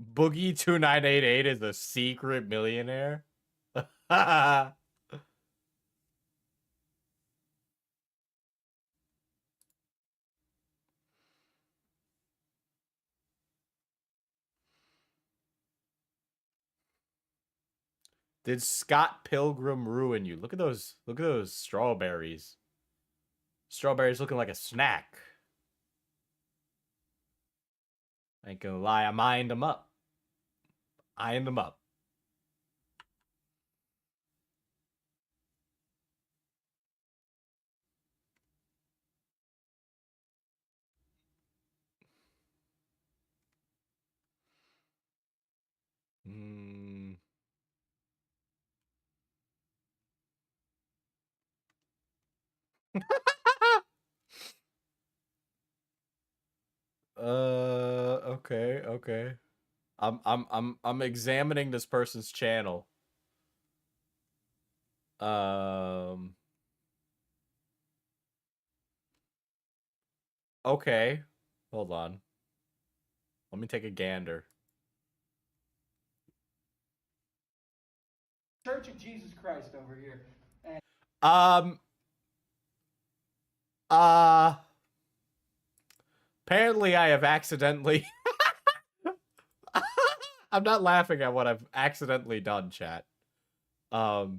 Boogie 2988 is a secret millionaire. Did Scott Pilgrim ruin you? Look at those strawberries. Strawberries looking like a snack. I ain't gonna lie, I'm eyeing them up. Eyeing them up. Mm. Okay, okay. I'm examining this person's channel. Okay. Hold on. Let me take a gander. Church of Jesus Christ over here. Um. Uh. Apparently, I have accidentally. I'm not laughing at what I've accidentally done, chat. But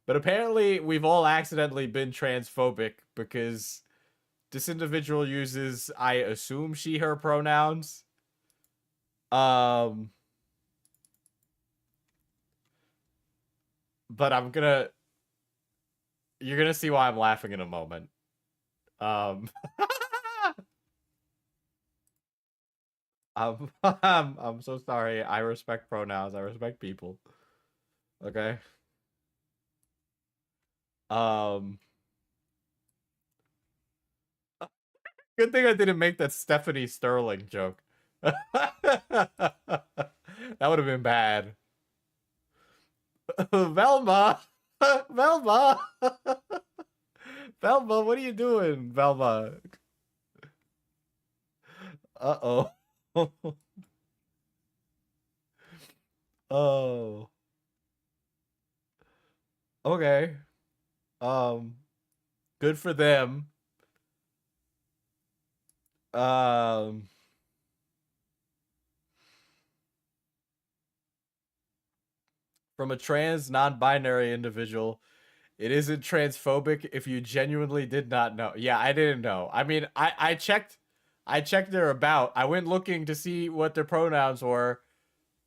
apparently, we've all accidentally been transphobic because this individual uses, I assume, she, her pronouns. But you're gonna see why I'm laughing in a moment. I'm I'm so sorry. I respect pronouns. I respect people. Okay. Good thing I didn't make that Stephanie Sterling joke. That would have been bad. Velma! Velma! Velma, what are you doing, Velma? Uh-oh. Oh. Okay. Good for them. From a trans non-binary individual, it isn't transphobic if you genuinely did not know. Yeah, I didn't know. I mean, I checked their about. I went looking to see what their pronouns were.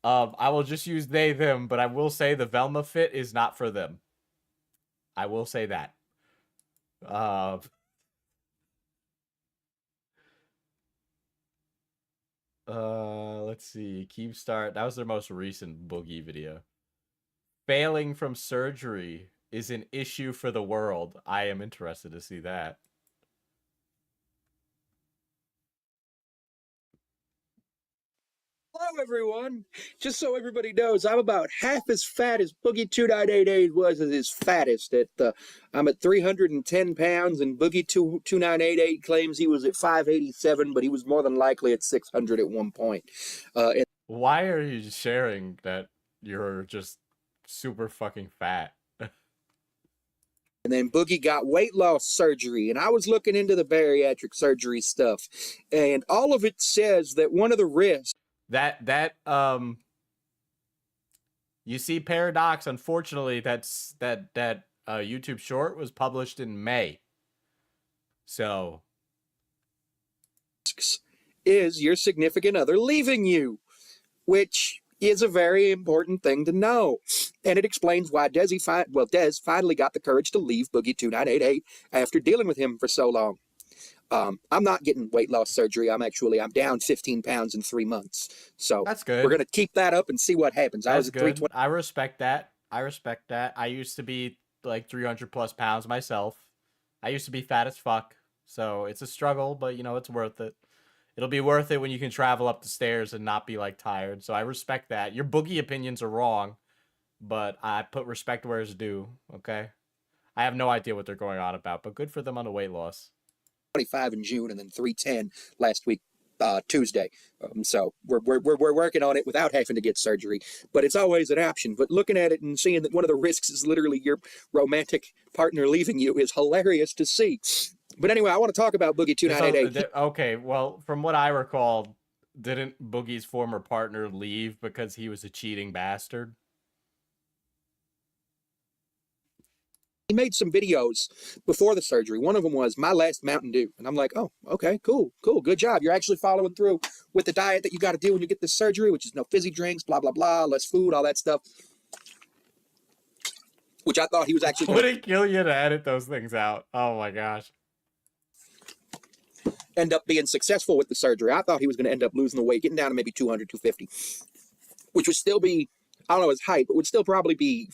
I will just use they, them, but I will say the Velma fit is not for them. I will say that. Let's see. Keemstar, that was their most recent Boogie video. Failing from surgery is an issue for the world. I am interested to see that. Hello, everyone. Just so everybody knows, I'm about half as fat as Boogie2988 was at his fattest. I'm at 310 pounds, and Boogie2988 claims he was at 587, but he was more than likely at 600 at one point. Why are you sharing that you're just super fucking fat? And then Boogie got weight loss surgery, and I was looking into the bariatric surgery stuff, and all of it says that one of the risks You see, Paradox, unfortunately, that YouTube short was published in May. So is your significant other leaving you, which is a very important thing to know. And it explains why Des finally got the courage to leave Boogie2988 after dealing with him for so long. I'm not getting weight loss surgery. I'm down 15 pounds in 3 months. So that's good. We're going to keep that up and see what happens. That's good. I respect that. I used to be like 300 plus pounds myself. I used to be fat as fuck. So it's a struggle, but you know, it's worth it. It'll be worth it when you can travel up the stairs and not be like tired. So I respect that. Your Boogie opinions are wrong, but I put respect where it's due. Okay. I have no idea what they're going on about, but good for them on the weight loss. 25 in June and then 310 last week, Tuesday. So we're working on it without having to get surgery, but it's always an option. But looking at it and seeing that one of the risks is literally your romantic partner leaving you is hilarious to see. But anyway, I want to talk about Boogie2988. Okay, well, from what I recall, didn't Boogie's former partner leave because he was a cheating bastard? He made some videos before the surgery. One of them was my last Mountain Dew. And I'm like, oh, okay, cool. Good job. You're actually following through with the diet that you got to do when you get this surgery, which is no fizzy drinks, blah, blah, blah, less food, all that stuff. Which I thought he was actually... Would it kill you to edit those things out? Oh my gosh. End up being successful with the surgery. I thought he was going to end up losing the weight, getting down to maybe 200, 250. which would still be, I don't know his height, but would still probably be,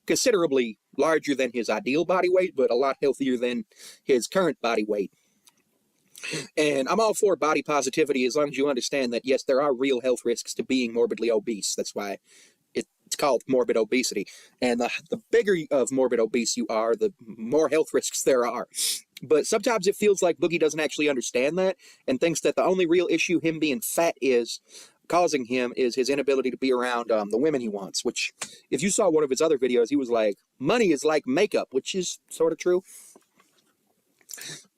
considerably larger than his ideal body weight, but a lot healthier than his current body weight. And I'm all for body positivity as long as you understand that, yes, there are real health risks to being morbidly obese. That's why it's called morbid obesity. And the bigger of morbid obese you are, the more health risks there are. But sometimes it feels like Boogie doesn't actually understand that and thinks that the only real issue him being fat is causing him is his inability to be around the women he wants, which if you saw one of his other videos, he was like, money is like makeup, which is sort of true.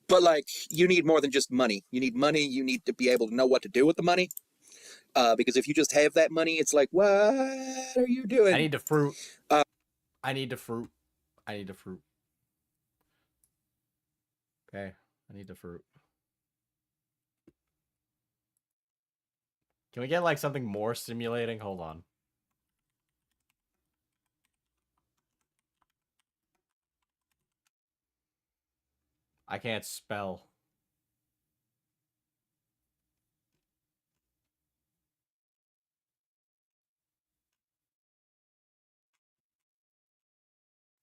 But like, you need more than just money. You need money. You need to be able to know what to do with the money. Because if you just have that money, it's like, what are you doing? I need the fruit. I need the fruit. I need the fruit. Okay, I need the fruit. Can we get like something more stimulating? Hold on. I can't spell.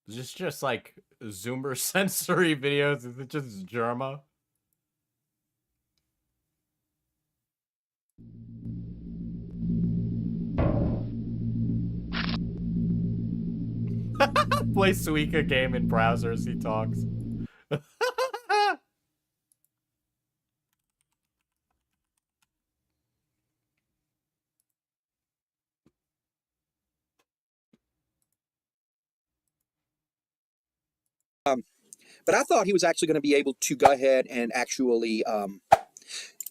Is this just like Zoomer sensory videos? Is it just Germa? Play Suika game in browsers, he talks. But I thought he was actually going to be able to go ahead and actually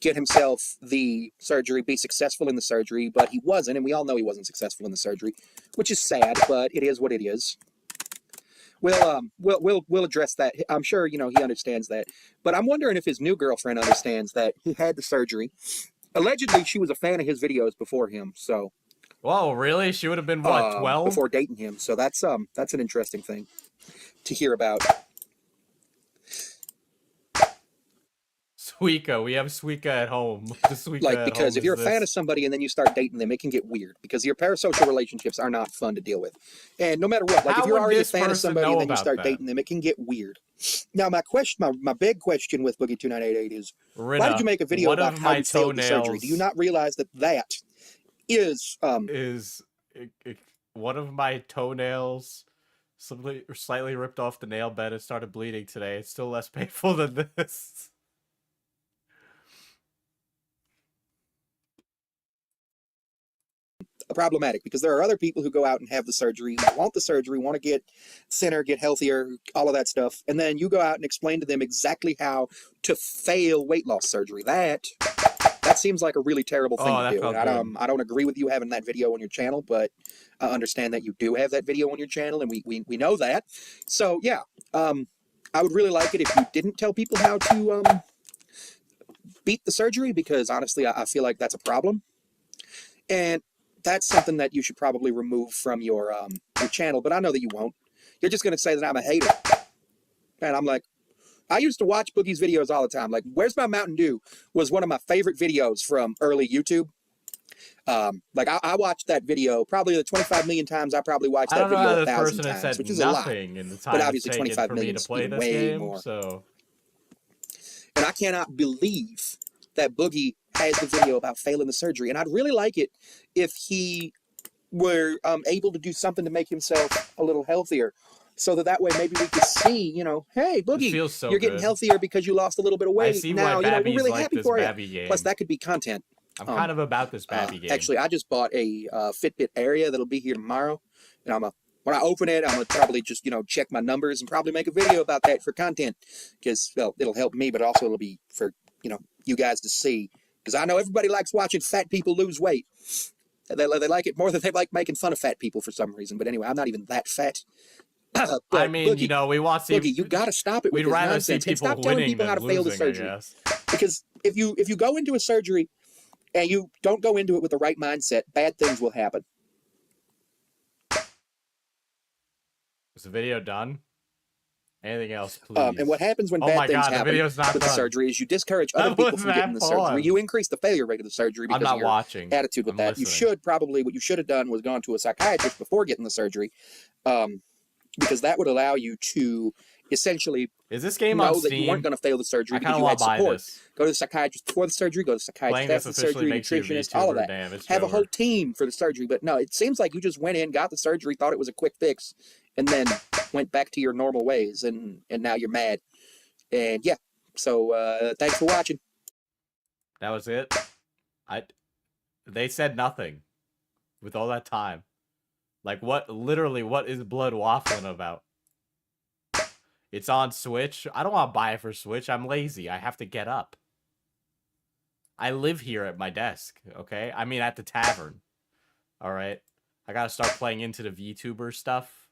get himself the surgery, be successful in the surgery, but he wasn't, and we all know he wasn't successful in the surgery, which is sad, but it is what it is. We'll address that. I'm sure he understands that, but I'm wondering if his new girlfriend understands that he had the surgery. Allegedly, she was a fan of his videos before him, so. Whoa, really? She would have been what, 12? Before dating him, so that's an interesting thing to hear about. Suika, we have Suika at home. The Suika like, because if you're a fan of somebody and then you start dating them, it can get weird because your parasocial relationships are not fun to deal with. And no matter what, like if you're already a fan of somebody and then you start dating them, it can get weird. Now, my big question with Boogie 2988 is, Rina, why did you make a video about how you failed the surgery? Do you not realize that is one of my toenails slightly ripped off the nail bed and started bleeding today? It's still less painful than this. problematic because there are other people who go out and have the surgery, want the surgery, want to get thinner, get healthier, all of that stuff, and then you go out and explain to them exactly how to fail weight loss surgery. That seems like a really terrible thing to do. I don't agree with you having that video on your channel, but I understand that you do have that video on your channel, and we know that. So yeah, I would really like it if you didn't tell people how to beat the surgery, because honestly, I feel like that's a problem. And that's something that you should probably remove from your channel, but I know that you won't. You're just going to say that I'm a hater. And I'm like, I used to watch Boogie's videos all the time. Like, Where's My Mountain Dew was one of my favorite videos from early YouTube. Like, I watched that video probably the 25 million times. I probably watched that video 1,000 times, which is a lot. But obviously 25 million is way more. So. And I cannot believe that Boogie has the video about failing the surgery. And I'd really like it if he were able to do something to make himself a little healthier, so that way maybe we could see, hey, Boogie, so you're getting healthier because you lost a little bit of weight. Now, we're really happy for you. Game. Plus, that could be content. I'm kind of about this Babby game. Actually, I just bought a Fitbit Area that'll be here tomorrow. And when I open it, I'm going to probably just, check my numbers and probably make a video about that for content. Because, well, it'll help me, but also it'll be for, you guys to see. Because I know everybody likes watching fat people lose weight. They like it more than they like making fun of fat people for some reason. But anyway, I'm not even that fat. I mean, Boogie, we want to see. Boogie, you got to stop it with this nonsense. And stop telling people how to fail the surgery. Because if you go into a surgery and you don't go into it with the right mindset, bad things will happen. Is the video done? Anything else, please? And what happens when Oh bad my things God, the happen video's not with the done. surgery is you discourage other That people was from getting that the surgery. fun. You increase the failure rate of the surgery I'm because not of your watching. attitude with I'm that. listening. You should probably, what you should have done was gone to a psychiatrist before getting the surgery, because that would allow you to essentially Is this game on know that Steam? you weren't going to fail the surgery I because kind of you want had to buy support. this. Go to the psychiatrist before the surgery, go to the psychiatrist Playing this after the officially surgery, makes you a nutritionist, all of VTuber. that. Damn, it's Have a over. whole team for the surgery. But no, it seems like you just went in, got the surgery, thought it was a quick fix, and then went back to your normal ways, and now you're mad. And yeah, so thanks for watching. That was it. They said nothing with all that time. Like, what? Literally, what is Blood waffling about? It's on Switch. I don't want to buy it for Switch. I'm lazy. I have to get up. I live here at my desk, okay? I mean, at the tavern. All right? I gotta start playing into the VTuber stuff.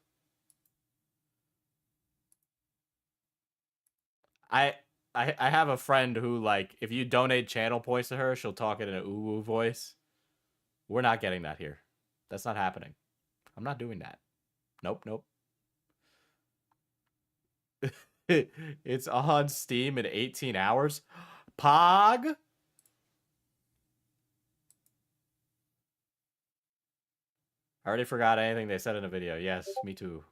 I have a friend who, like, if you donate channel points to her, she'll talk it in an ooh-woo voice. We're not getting that here. That's not happening. I'm not doing that. Nope, nope. It's on Steam in 18 hours. Pog? I already forgot anything they said in the video. Yes, me too.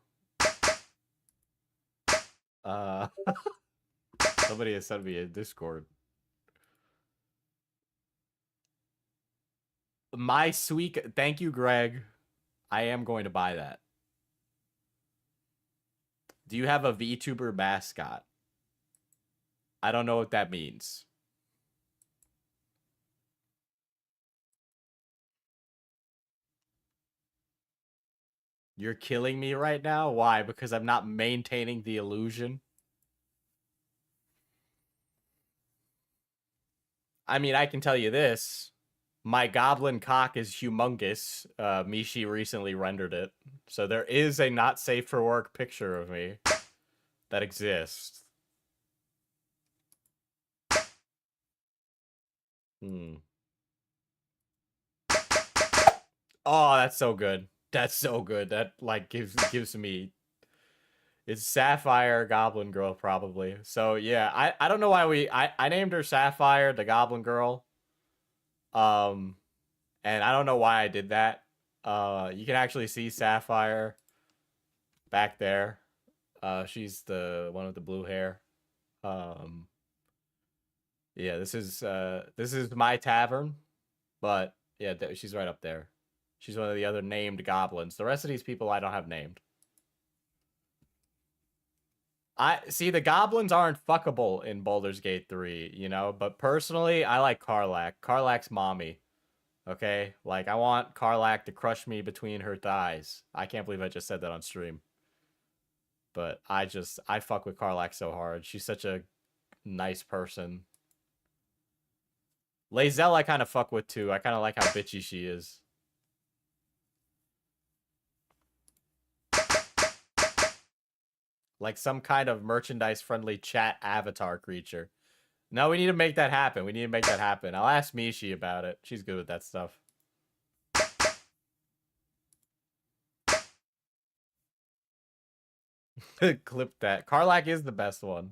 Somebody has sent me a Discord. My sweet... Thank you, Greg. I am going to buy that. Do you have a VTuber mascot? I don't know what that means. You're killing me right now? Why? Because I'm not maintaining the illusion? I mean, I can tell you this. My goblin cock is humongous. Mishi recently rendered it. So there is a not safe for work picture of me that exists. Oh, that's so good. That's so good. That, like, gives me... It's Sapphire Goblin Girl, probably. So, yeah. I don't know why I named her Sapphire, the Goblin Girl. And I don't know why I did that. You can actually see Sapphire back there. She's the one with the blue hair. Yeah, this is my tavern, but yeah, she's right up there. She's one of the other named goblins. The rest of these people I don't have named. I see the goblins aren't fuckable in Baldur's Gate 3, you know, but personally, I like Karlach. Karlach's mommy. Okay? Like, I want Karlach to crush me between her thighs. I can't believe I just said that on stream. But I fuck with Karlach so hard. She's such a nice person. Lae'zel I kind of fuck with too. I kind of like how bitchy she is. Like some kind of merchandise-friendly chat avatar creature. No, we need to make that happen. We need to make that happen. I'll ask Mishi about it. She's good with that stuff. Clip that. Karlach is the best one.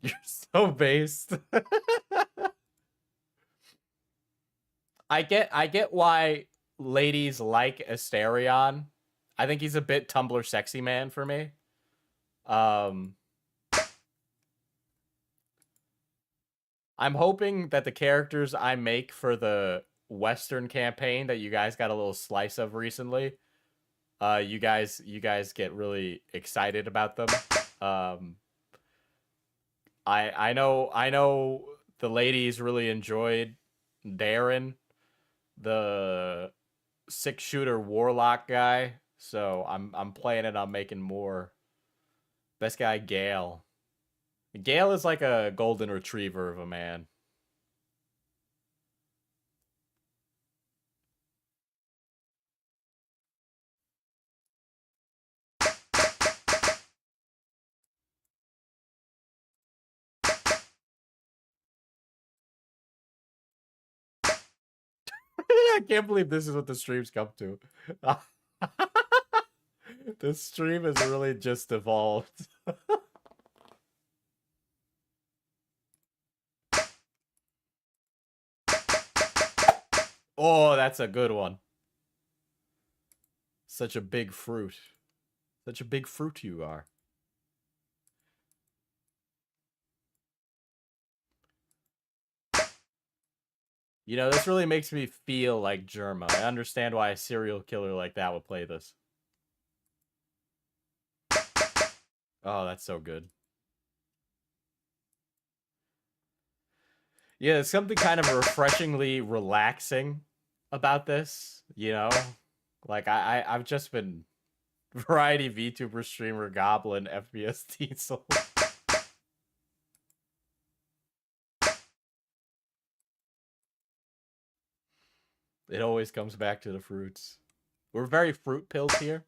You're so based. I get why ladies like Asterion. I think he's a bit Tumblr sexy man for me. I'm hoping that the characters I make for the Western campaign that you guys got a little slice of recently, you guys get really excited about them. I know the ladies really enjoyed Darren, the 6-shooter warlock guy. So I'm playing it on making more. Best guy, Gale. Gale is like a golden retriever of a man. I can't believe this is what the streams come to. This stream has really just evolved. Oh, that's a good one. Such a big fruit. Such a big fruit you are. You know, this really makes me feel like Germa. I understand why a serial killer like that would play this. Oh, that's so good. Yeah, there's something kind of refreshingly relaxing about this, you know? Like, I've just been variety VTuber streamer Goblin FPS Diesel. It always comes back to the fruits. We're very fruit pilled here.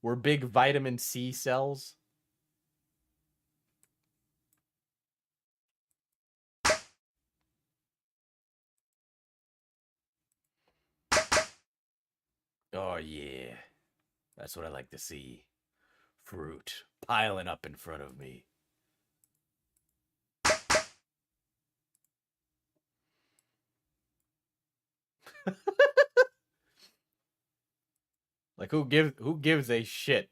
We're big vitamin C cells. Oh, yeah. That's what I like to see. Fruit piling up in front of me. Like, who gives a shit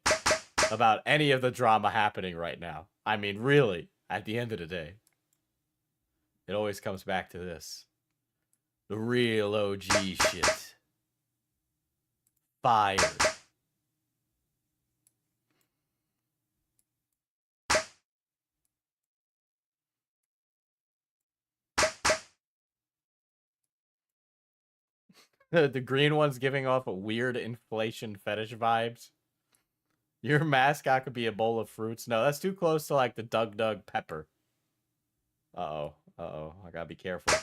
about any of the drama happening right now? I mean, really, at the end of the day, it always comes back to this. The real OG shit. Fired. The green one's giving off a weird inflation fetish vibes. Your mascot could be a bowl of fruits. No, that's too close to like the Doug pepper. Uh-oh. Uh-oh. I gotta be careful.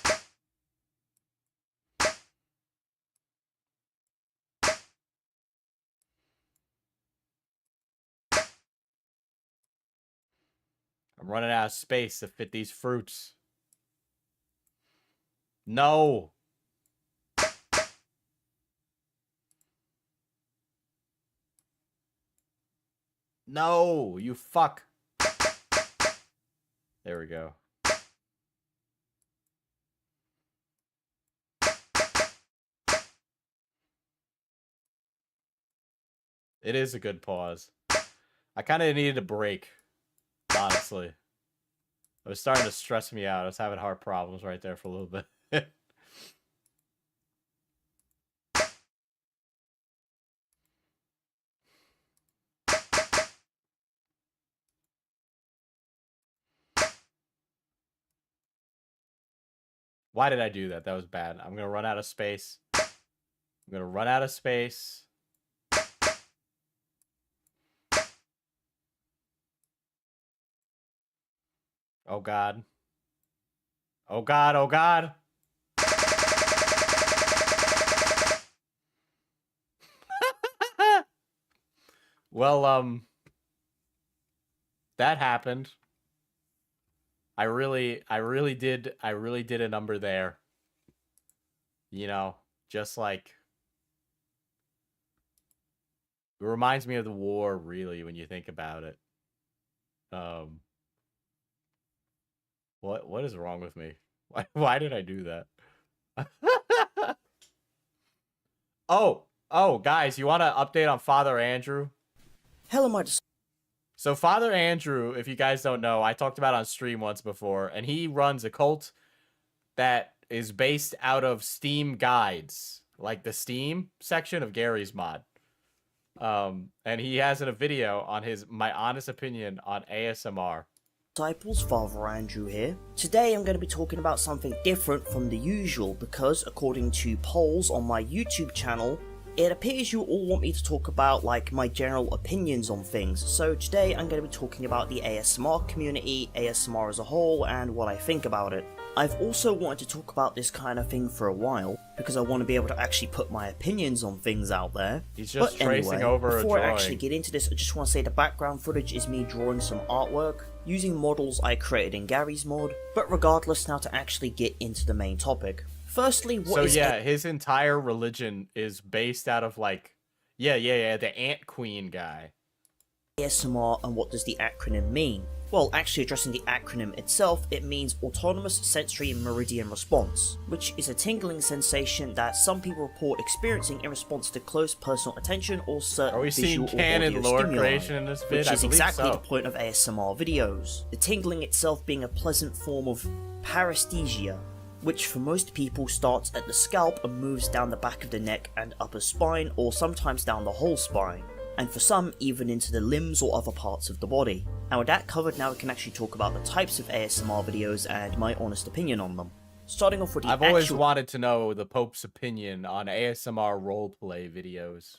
I'm running out of space to fit these fruits. No. No, you fuck. There we go. It is a good pause. I kind of needed a break, honestly. It was starting to stress me out. I was having heart problems right there for a little bit. Why did I do that? That was bad. I'm going to run out of space. I'm going to run out of space. Oh, God. Oh, God. Oh, God. Well, that happened. I really did a number there. You know, just like it reminds me of the war, really, when you think about it. What is wrong with me? Why did I do that? Oh, guys, you want to update on Father Andrew? Hell am I just... So Father Andrew, if you guys don't know, I talked about on stream once before, and he runs a cult that is based out of Steam guides, like the Steam section of Gary's mod. And he has in a video on my honest opinion on ASMR. Disciples, Father Andrew here. Today I'm going to be talking about something different from the usual because according to polls on my YouTube channel, it appears you all want me to talk about like my general opinions on things. So today I'm going to be talking about the ASMR community, ASMR as a whole, and what I think about it. I've also wanted to talk about this kind of thing for a while because I want to be able to actually put my opinions on things out there. He's just tracing over a drawing. Before I actually get into this, I just want to say the background footage is me drawing some artwork using models I created in Gary's mod. But regardless, now to actually get into the main topic. Firstly, what So is yeah, his entire religion is based out of like, the Ant Queen guy. ASMR and what does the acronym mean? Well, actually addressing the acronym itself, it means Autonomous Sensory Meridian Response, which is a tingling sensation that some people report experiencing in response to close personal attention or certain Are we visual seeing or canon audio lore stimuli, creation in this vid? which I is believe exactly so. the point of ASMR videos. The tingling itself being a pleasant form of paresthesia, which for most people starts at the scalp and moves down the back of the neck and upper spine, or sometimes down the whole spine, and for some even into the limbs or other parts of the body. And with that covered, now we can actually talk about the types of ASMR videos and my honest opinion on them. Starting off with the I've always wanted to know the Pope's opinion on ASMR roleplay videos.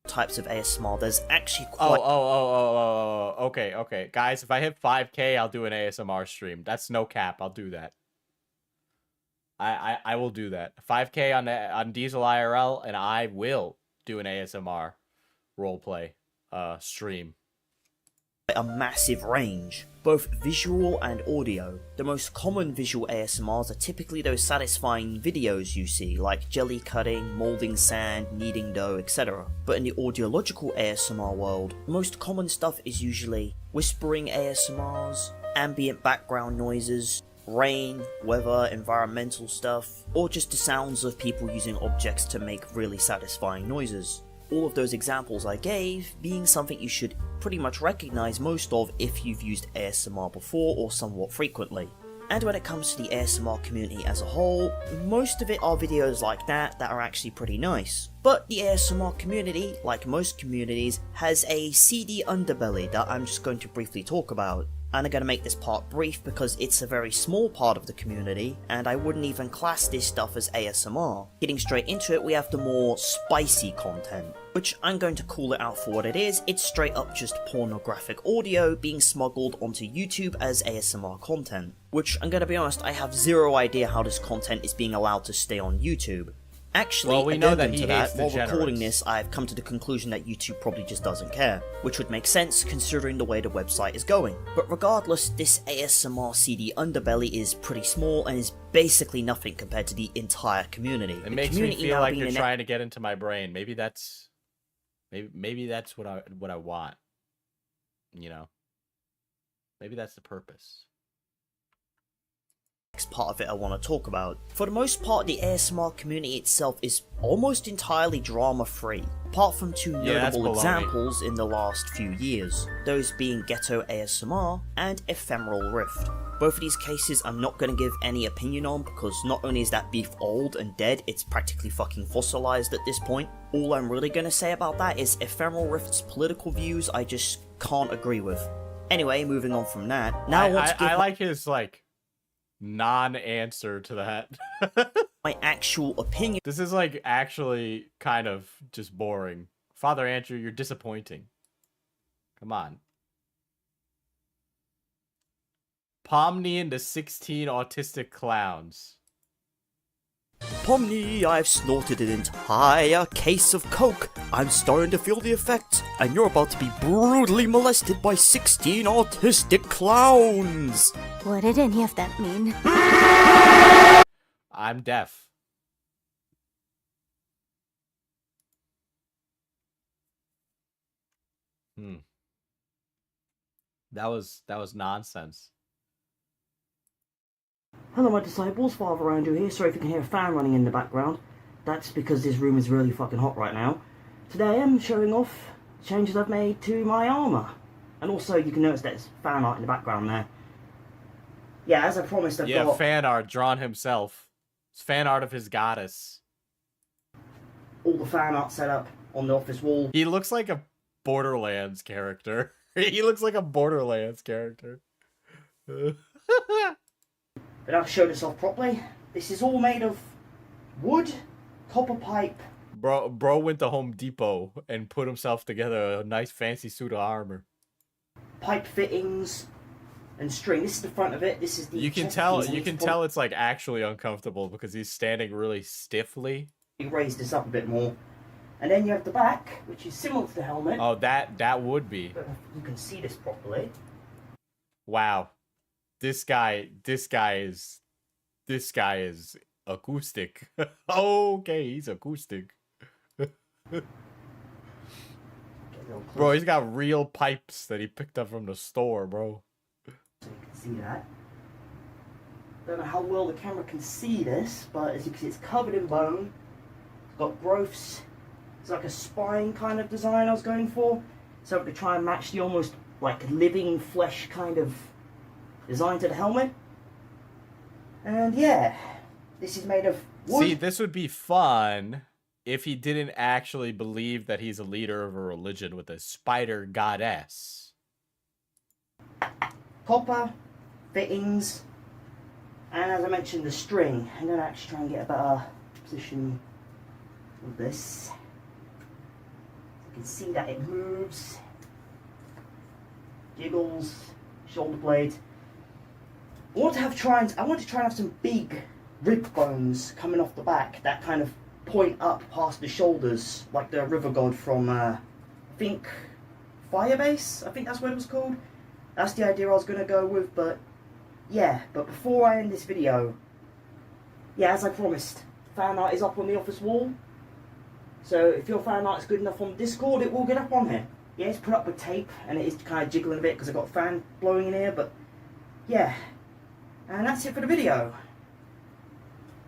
types of ASMR, there's actually quite... Okay. Guys, if I hit 5K, I'll do an ASMR stream. That's no cap. I'll do that. I will do that. 5K on Diesel IRL, and I will do an ASMR roleplay stream. a massive range, both visual and audio. The most common visual ASMRs are typically those satisfying videos you see, like jelly cutting, moulding sand, kneading dough, etc. But in the audiological ASMR world, the most common stuff is usually whispering ASMRs, ambient background noises, rain, weather, environmental stuff, or just the sounds of people using objects to make really satisfying noises. All of those examples I gave being something you should pretty much recognize most of if you've used ASMR before or somewhat frequently. And when it comes to the ASMR community as a whole, most of it are videos like that are actually pretty nice. But the ASMR community, like most communities, has a seedy underbelly that I'm just going to briefly talk about. And I'm going to make this part brief because it's a very small part of the community, and I wouldn't even class this stuff as ASMR. Getting straight into it, we have the more spicy content, which I'm going to call it out for what it is. It's straight up just pornographic audio being smuggled onto YouTube as ASMR content. Which, I'm going to be honest, I have zero idea how this content is being allowed to stay on YouTube. Actually, well, we know that addendum he to that, hates while degenerates. recording this, I've come to the conclusion that YouTube probably just doesn't care, which would make sense considering the way the website is going. But regardless, this ASMR CD underbelly is pretty small and is basically nothing compared to the entire community. It makes me feel like they're trying to get into my brain. Maybe that's what I want. You know, maybe that's the purpose. Next part of it I want to talk about. For the most part, the ASMR community itself is almost entirely drama-free, apart from two notable examples in the last few years, those being Ghetto ASMR and Ephemeral Rift. Both of these cases I'm not going to give any opinion on because not only is that beef old and dead, it's practically fucking fossilized at this point. All I'm really going to say about that is Ephemeral Rift's political views I just can't agree with. Anyway, moving on from that, now I like his non-answer to that. my actual opinion. This is actually kind of just boring. Father Andrew, you're disappointing. Come on. Pomni and the 16 autistic clowns. Pomni, I've snorted an entire case of coke. I'm starting to feel the effect, and you're about to be brutally molested by 16 autistic clowns. What did any of that mean? I'm deaf. That was nonsense. Hello my disciples, Father Andrew here. Sorry if you can hear a fan running in the background. That's because this room is really fucking hot right now. Today I'm showing off changes I've made to my armour. And also you can notice there's fan art in the background there. Yeah, as I promised I've got... fan art drawn himself. It's fan art of his goddess. all the fan art set up on the office wall. He looks like a Borderlands character. He looks like a Borderlands character. But I'll show this off properly. This is all made of wood, copper pipe. Bro went to Home Depot and put himself together a nice fancy suit of armor. Pipe fittings and string. This is the front of it. This is the. You can tell it's actually uncomfortable because he's standing really stiffly. You raise this up a bit more, and then you have the back, which is similar to the helmet. Oh, that would be. But you can see this properly. Wow. This guy is This guy is acoustic. Okay, he's acoustic. Bro, he's got real pipes that he picked up from the store, bro. So you can see that. Don't know how well the camera can see this, but as you can see, it's covered in bone. It's got growths. It's like a spine kind of design I was going for. So to try and match the almost like living flesh kind of design to the helmet. And yeah, this is made of wood. See, this would be fun if he didn't actually believe that he's a leader of a religion with a spider goddess. Copper, fittings, and as I mentioned, the string. I'm going to actually try and get a better position with this. You can see that it moves, jiggles, shoulder blade. I want to try and have some big rib bones coming off the back that kind of point up past the shoulders, like the river god from I think Firebase. I think that's what it was called. That's the idea I was going to go with, but yeah. But before I end this video, yeah, as I promised, fan art is up on the office wall. So if your fan art is good enough on Discord, it will get up on here. Yeah, it's put up with tape, and it is kind of jiggling a bit because I've got a fan blowing in here, but yeah. And that's it for the video.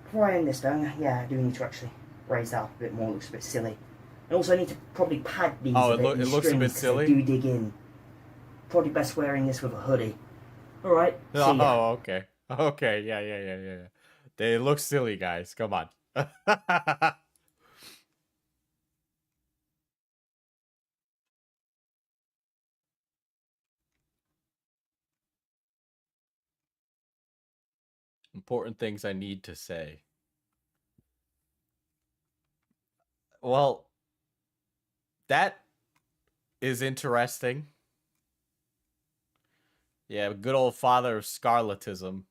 Before I end this though, yeah, I do need to actually raise that up a bit more. It looks a bit silly. And also I need to probably pad these a bit. It looks a bit silly? They do dig in. Probably best wearing this with a hoodie. Alright, see ya. Oh, okay. Okay, yeah. They look silly, guys. Come on. Important things I need to say. Well, that is interesting. Yeah, good old father of scarletism.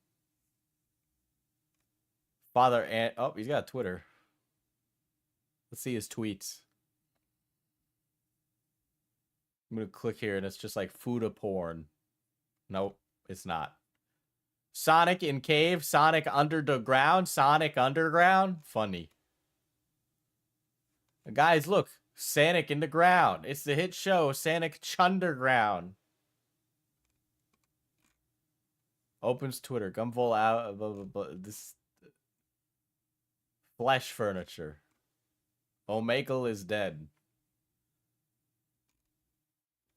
Father and oh, he's got Twitter. Let's see his tweets. I'm gonna click here and it's just like Fuda porn. Nope, it's not. Sonic in cave, Sonic under the ground, Sonic underground. Funny. Guys, look. Sonic in the ground. It's the hit show Sonic Chunderground. Opens Twitter. Gumvol out. Blah, blah, blah. This flesh furniture. Omegle is dead.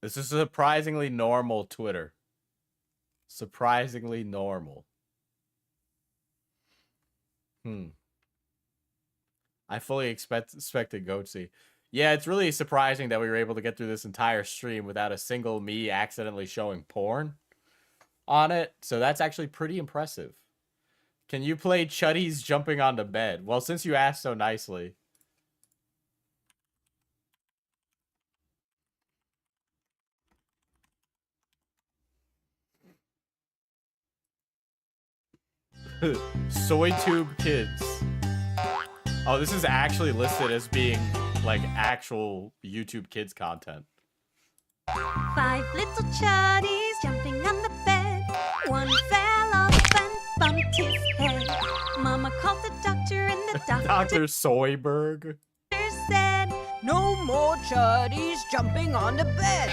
This is surprisingly normal Twitter. Surprisingly normal. I fully expected Goatsy. Yeah, it's really surprising that we were able to get through this entire stream without a single me accidentally showing porn on it. So that's actually pretty impressive. Can you play Chuddy's jumping on the bed? Well, since you asked so nicely. SoyTube Kids. Oh, this is actually listed as being like actual YouTube Kids content. 5 little chuddies jumping on the bed. One fell off and bumped his head. Mama called the doctor and the doctor Dr. Soyberg said, "No more chuddies jumping on the bed."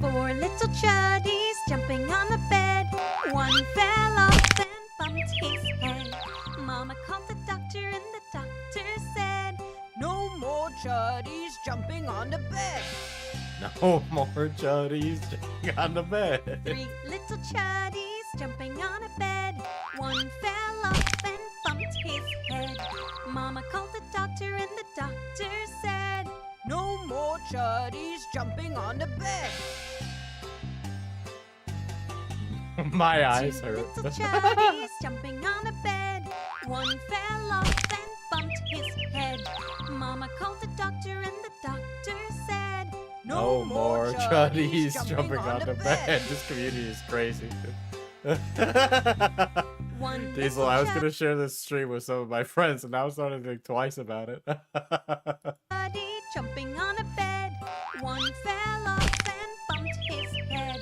4 little chuddies jumping on the bed. One fell off and bumped his head. Mama called the doctor and the doctor said, "No more chuddies jumping on the bed." No more chuddies jumping on the bed. 3 little chuddies jumping on a bed. One fell off and bumped his head. Mama called the doctor and the doctor said, "No more chuddies jumping on the bed." My eyes 2 hurt. little chuddies jumping on a bed. One fell off and bumped his head. Mama called the doctor and the doctor said, No more chuddies jumping on the bed. This community is crazy. Diesel, I was gonna share this stream with some of my friends, and now I'm starting to think twice about it. Chuddy jumping on a bed. One fell off and bumped his head.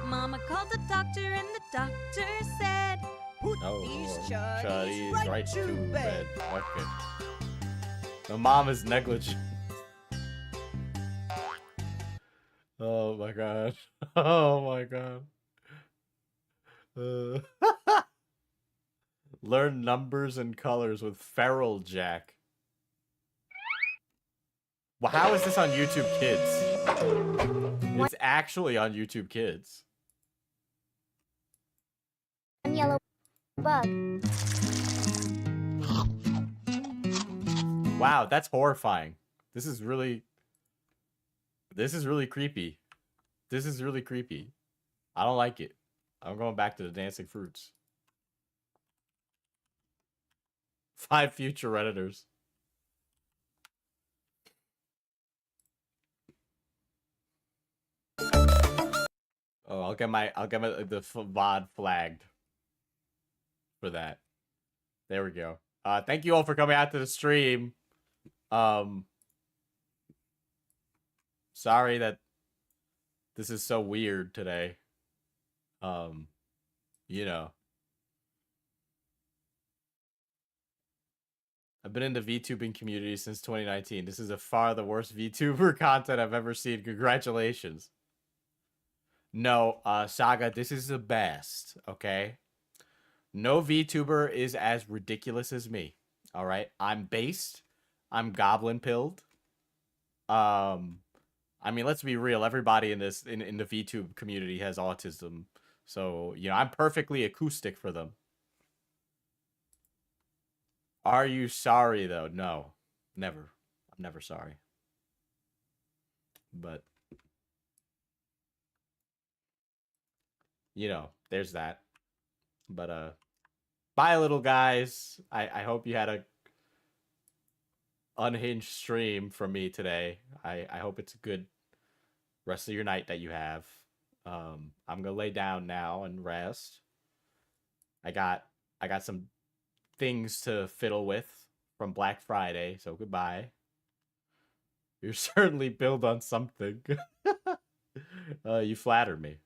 Mama Mama called the doctor and the doctor said, put these chuddies right to bed. Okay. The mom is negligent. Oh my god. Oh my god. Learn numbers and colors with Feral Jack. Well, how is this on YouTube Kids? It's actually on YouTube Kids. Yellow bug. Wow, that's horrifying. This is really creepy. This is really creepy. I don't like it. I'm going back to the dancing fruits. 5 future Redditors. Oh, I'll get the VOD flagged for that. There we go. Thank you all for coming out to the stream. Sorry that this is so weird today. You know. I've been in the VTubing community since 2019. This is far the worst VTuber content I've ever seen. Congratulations. No, Saga, this is the best, okay? No VTuber is as ridiculous as me, all right? I'm based. I'm goblin pilled. I mean, let's be real. Everybody in this in the VTube community has autism. So, you know, I'm perfectly acoustic for them. Are you sorry, though? No. Never. I'm never sorry. But, you know, there's that. But, bye, little guys. I hope you had a unhinged stream from me today. I hope it's a good rest of your night that you have. I'm gonna lay down now and rest. I got some things to fiddle with from Black Friday, so goodbye. You're certainly built on something. You flatter me.